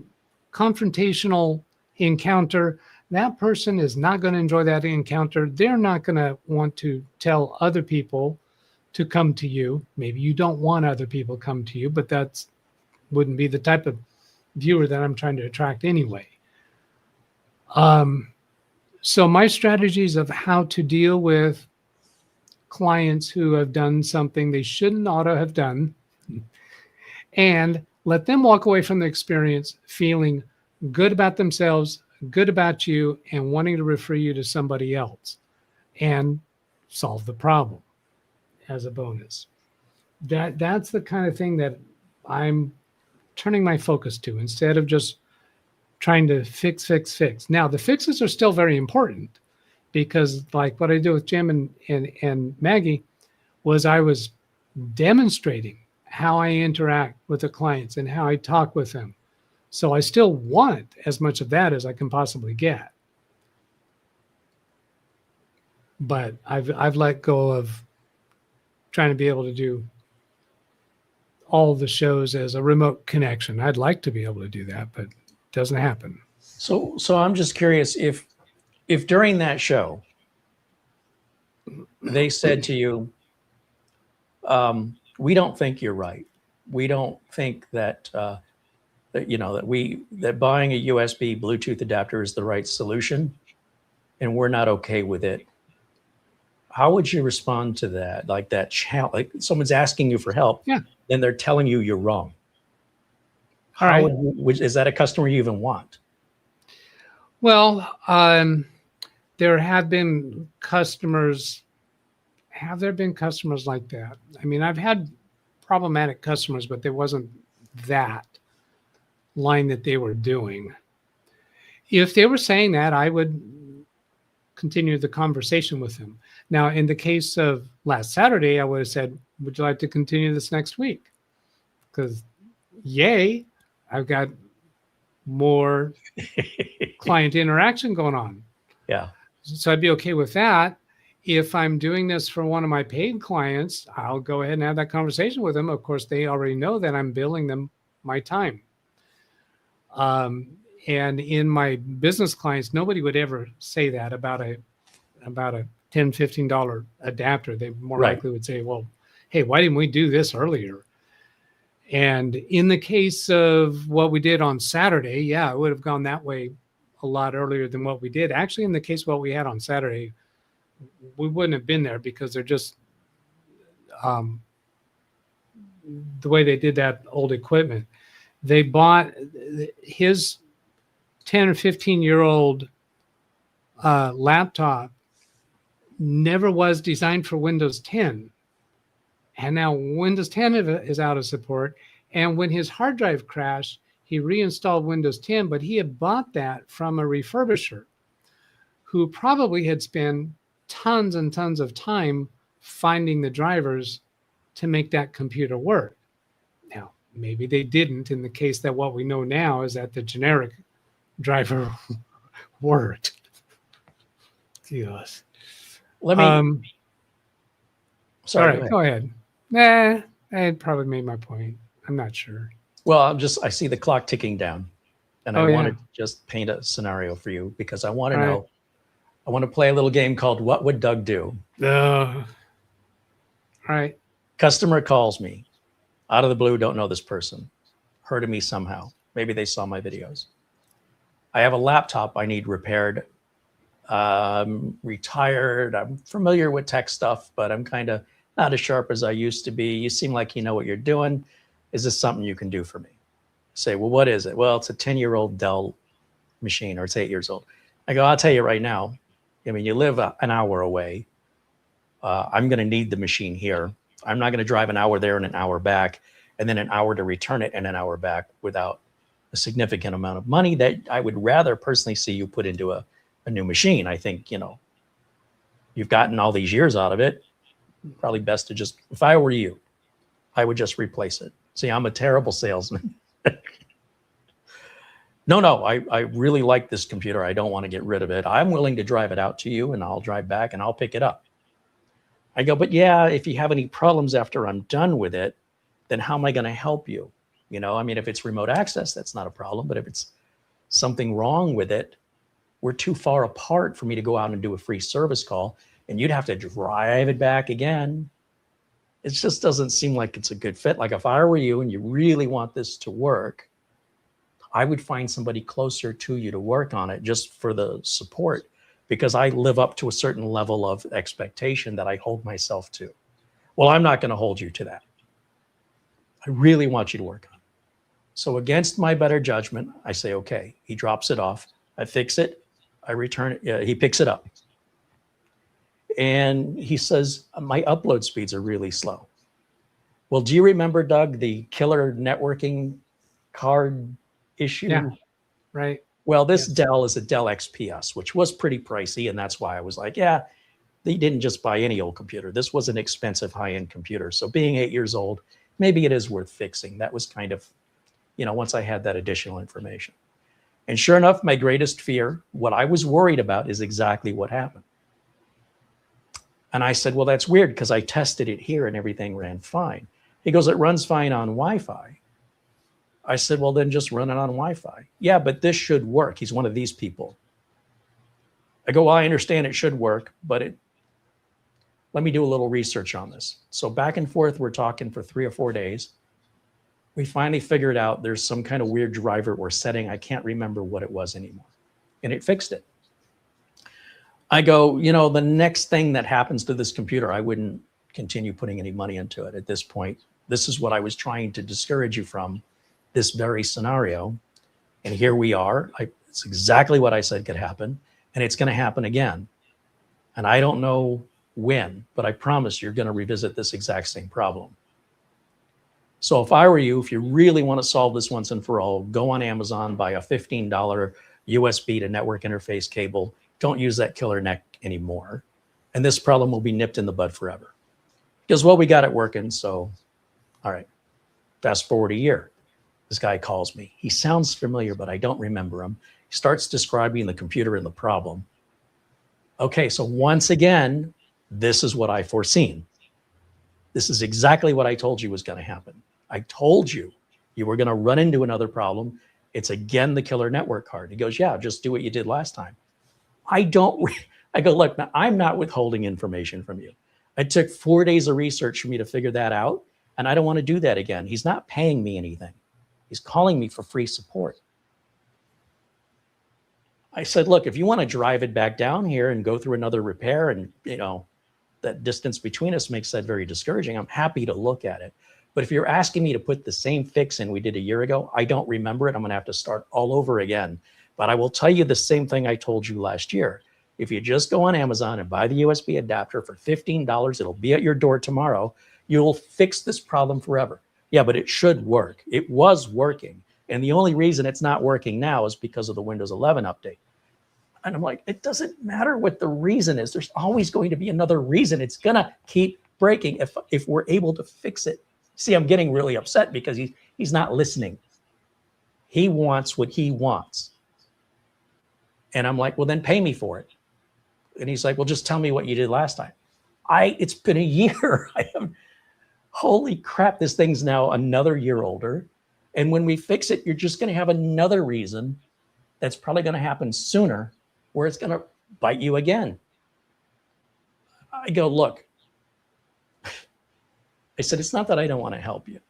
confrontational encounter. That person is not going to enjoy that encounter. They're not going to want to tell other people to come to you. Maybe you don't want other people to come to you, but that's wouldn't be the type of viewer that I'm trying to attract anyway. So my strategies of how to deal with clients who have done something they shouldn't ought to have done, and let them walk away from the experience feeling good about themselves, good about you, and wanting to refer you to somebody else and solve the problem as a bonus. That's the kind of thing that I'm turning my focus to, instead of just trying to fix. Now, the fixes are still very important, because like what I do with Jim and Maggie was I was demonstrating how I interact with the clients and how I talk with them. So I still want as much of that as I can possibly get. But I've let go of trying to be able to do all the shows as a remote connection. I'd like to be able to do that, but it doesn't happen. So I'm just curious if during that show they said to you, we don't think you're right. We don't think that that buying a USB Bluetooth adapter is the right solution, and we're not okay with it. How would you respond to that? Like that challenge, like someone's asking you for help, yeah, then they're telling you you're wrong. All right. Is that a customer you even want? Well, there have been customers. Have there been customers like that? I mean, I've had problematic customers, but there wasn't that line that they were doing. If they were saying that, I would continue the conversation with him. Now, in the case of last Saturday, I would have said, would you like to continue this next week? Because yay, I've got more client interaction going on. Yeah. So I'd be okay with that. If I'm doing this for one of my paid clients, I'll go ahead and have that conversation with them. Of course, they already know that I'm billing them my time. And in my business clients, nobody would ever say that about a $10, $15 adapter. They more likely would say, well, hey, why didn't we do this earlier? And in the case of what we did on Saturday, yeah, it would have gone that way a lot earlier than what we did. Actually, in the case of what we had on Saturday, we wouldn't have been there because they're just the way they did that old equipment. They bought his 10 or 15-year-old laptop never was designed for Windows 10. And now Windows 10 is out of support. And when his hard drive crashed, he reinstalled Windows 10, but he had bought that from a refurbisher who probably had spent tons and tons of time finding the drivers to make that computer work. Now, maybe they didn't, in the case that what we know now is that the generic driver worked. Yes. Let me. Sorry. Go ahead. Nah, I probably made my point. I'm not sure. Well, I see the clock ticking down, and I want to just paint a scenario for you because I want to know. I want to play a little game called "What Would Doug Do?" All right. Customer calls me out of the blue. Don't know this person. Heard of me somehow. Maybe they saw my videos. I have a laptop I need repaired. Retired. I'm familiar with tech stuff, but I'm kind of not as sharp as I used to be. You seem like you know what you're doing. Is this something you can do for me? Say, well, what is it? Well, it's a 10-year-old Dell machine, or it's 8 years old. I go, I'll tell you right now. I mean, you live an hour away. I'm going to need the machine here. I'm not going to drive an hour there and an hour back, and then an hour to return it and an hour back without a significant amount of money that I would rather personally see you put into a new machine. I think, you've gotten all these years out of it. Probably best to just, if I were you, I would just replace it. See, I'm a terrible salesman. No, I really like this computer. I don't want to get rid of it. I'm willing to drive it out to you, and I'll drive back and I'll pick it up. I go, but yeah, if you have any problems after I'm done with it, then how am I going to help you? I mean, if it's remote access, that's not a problem. But if it's something wrong with it, we're too far apart for me to go out and do a free service call, and you'd have to drive it back again. It just doesn't seem like it's a good fit. Like if I were you and you really want this to work, I would find somebody closer to you to work on it just for the support, because I live up to a certain level of expectation that I hold myself to. Well, I'm not going to hold you to that. I really want you to work on it. So against my better judgment, I say, okay, he drops it off. I fix it. I return it. He picks it up. And he says, my upload speeds are really slow. Well, do you remember, Doug, the killer networking card issue? Yeah, right. Well, this Dell is a Dell XPS, which was pretty pricey. And that's why I was like, yeah, they didn't just buy any old computer. This was an expensive high-end computer. So being 8 years old, maybe it is worth fixing. That was kind of, once I had that additional information. And sure enough, my greatest fear, what I was worried about, is exactly what happened. And I said, well, that's weird because I tested it here and everything ran fine. He goes, it runs fine on Wi-Fi. I said, well, then just run it on Wi-Fi. Yeah, but this should work. He's one of these people. I go, well, I understand it should work, but let me do a little research on this. So back and forth, we're talking for 3 or 4 days. We finally figured out there's some kind of weird driver or setting. I can't remember what it was anymore. And it fixed it. I go, the next thing that happens to this computer, I wouldn't continue putting any money into it at this point. This is what I was trying to discourage you from, this very scenario. And here we are. It's exactly what I said could happen. And it's going to happen again. And I don't know when, but I promise you're going to revisit this exact same problem. So if I were you, if you really want to solve this once and for all, go on Amazon, buy a $15 USB to network interface cable. Don't use that killer work anymore. And this problem will be nipped in the bud forever. Because, well, we got it working. So, all right, fast forward a year. This guy calls me. He sounds familiar, but I don't remember him. He starts describing the computer and the problem. Okay, so once again, this is what I foreseen. This is exactly what I told you was going to happen. I told you you were going to run into another problem. It's again the killer network card. He goes, yeah, just do what you did last time. I go, look, now, I'm not withholding information from you. It took 4 days of research for me to figure that out, and I don't want to do that again. He's not paying me anything. He's calling me for free support. I said, look, if you want to drive it back down here and go through another repair, and that distance between us makes that very discouraging, I'm happy to look at it. But if you're asking me to put the same fix in we did a year ago, I don't remember it. I'm going to have to start all over again. But I will tell you the same thing I told you last year. If you just go on Amazon and buy the USB adapter for $15, it'll be at your door tomorrow. You'll fix this problem forever. Yeah, but it should work. It was working. And the only reason it's not working now is because of the Windows 11 update. And I'm like, it doesn't matter what the reason is. There's always going to be another reason. It's going to keep breaking if we're able to fix it. See, I'm getting really upset because he's not listening. He wants what he wants. And I'm like, well, then pay me for it. And he's like, well, just tell me what you did last time. It's been a year. Holy crap, this thing's now another year older. And when we fix it, you're just going to have another reason that's probably going to happen sooner where it's going to bite you again. I go, look, I said, it's not that I don't want to help you,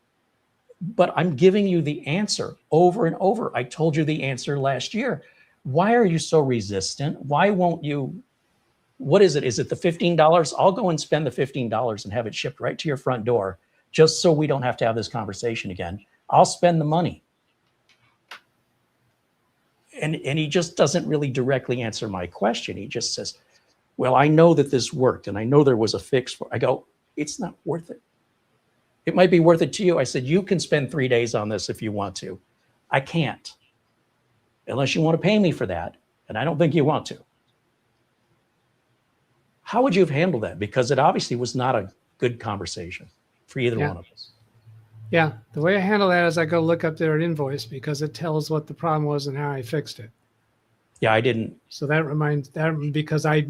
but I'm giving you the answer over and over. I told you the answer last year. Why are you so resistant? Why won't you? What is it? Is it the $15? I'll go and spend the $15 and have it shipped right to your front door just so we don't have to have this conversation again. I'll spend the money. And he just doesn't really directly answer my question. He just says, well, I know that this worked and I know there was a fix for it. I go, it's not worth it. It might be worth it to you. I said, you can spend 3 days on this if you want to. I can't, unless you want to pay me for that. And I don't think you want to. How would you have handled that? Because it obviously was not a good conversation for either one of us. Yeah, the way I handle that is I go look up their invoice because it tells what the problem was and how I fixed it. Yeah, I didn't. So that reminds that because I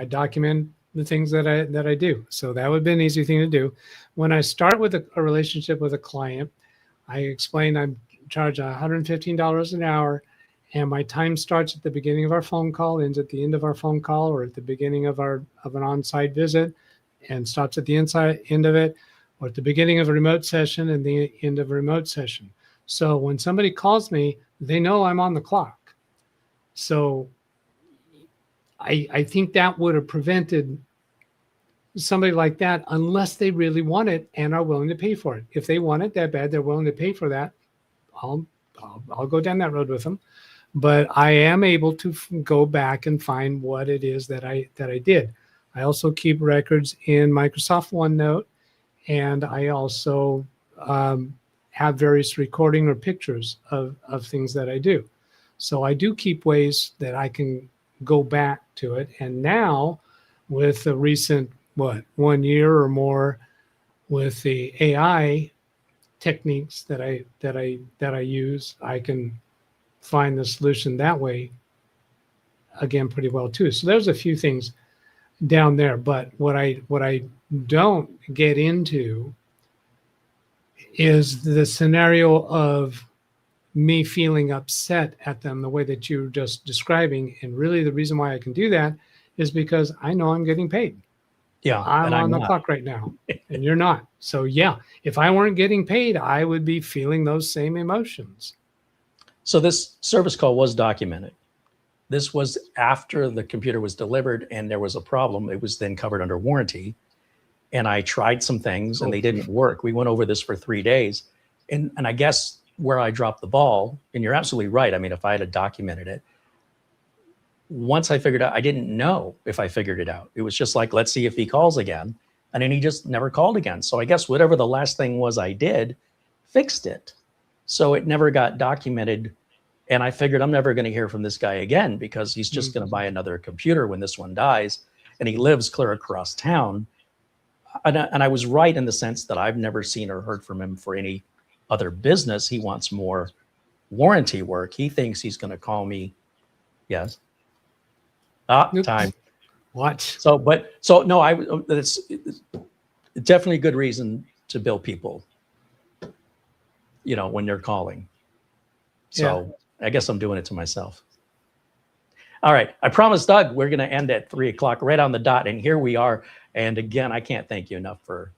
document the things that I do. So that would be an easy thing to do. When I start with a relationship with a client, I explain I charge $115 an hour, and my time starts at the beginning of our phone call, ends at the end of our phone call, or at the beginning of an on-site visit, and stops at the end of it, or at the beginning of a remote session and the end of a remote session. So when somebody calls me, they know I'm on the clock. So I think that would have prevented somebody like that unless they really want it and are willing to pay for it. If they want it that bad, they're willing to pay for that, I'll go down that road with them. But I am able to go back and find what it is that I did. I also keep records in Microsoft OneNote, and I also have various recording or pictures of things that I do. So I do keep ways that I can go back to it. And now with the recent, 1 year or more with the AI techniques that I use, I can find the solution that way again pretty well too. So there's a few things down there, but what I don't get into is the scenario of me feeling upset at them the way that you're just describing. And really the reason why I can do that is because I know I'm getting paid. Yeah, I'm on the clock right now and you're not. So yeah, if I weren't getting paid, I would be feeling those same emotions. So this service call was documented. This was after the computer was delivered and there was a problem. It was then covered under warranty. And I tried some things and they didn't work. We went over this for 3 days. And I guess where I dropped the ball, and you're absolutely right. I mean, if I had documented it, once I figured out, I didn't know if I figured it out. It was just like, let's see if he calls again. And then he just never called again. So I guess whatever the last thing was I did, fixed it. So it never got documented And I figured I'm never going to hear from this guy again because he's just going to buy another computer when this one dies. And he lives clear across town. And I was right in the sense that I've never seen or heard from him for any other business. He wants more warranty work. He thinks he's going to call me. Yes. Time. What? So no, it's definitely a good reason to bill people, when they're calling. So I guess I'm doing it to myself. All right. I promised Doug we're going to end at 3:00 right on the dot. And here we are. And again, I can't thank you enough for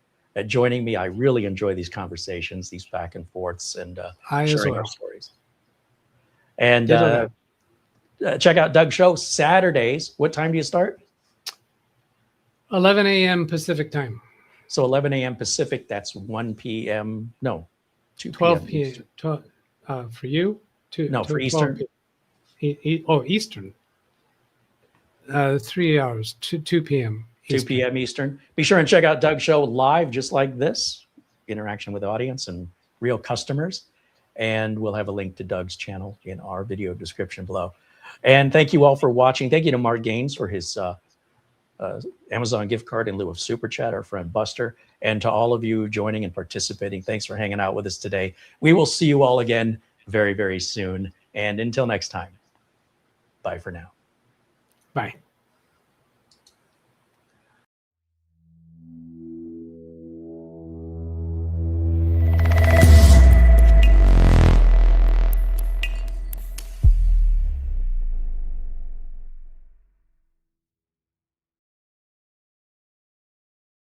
joining me. I really enjoy these conversations, these back and forths, and sharing our stories. And check out Doug's show Saturdays. What time do you start? 11 a.m. Pacific time. So 11 a.m. Pacific, that's 1 p.m. No, 2 12 p.m. For you? For Eastern. Eastern. 3 hours, 2 p.m. Eastern. 2 p.m. Eastern. Be sure and check out Doug's show live, just like this, interaction with the audience and real customers. And we'll have a link to Doug's channel in our video description below. And thank you all for watching. Thank you to Mark Gaines for his Amazon gift card in lieu of Super Chat, our friend Buster, and to all of you joining and participating. Thanks for hanging out with us today. We will see you all again very, very soon. And until next time, bye for now. Bye.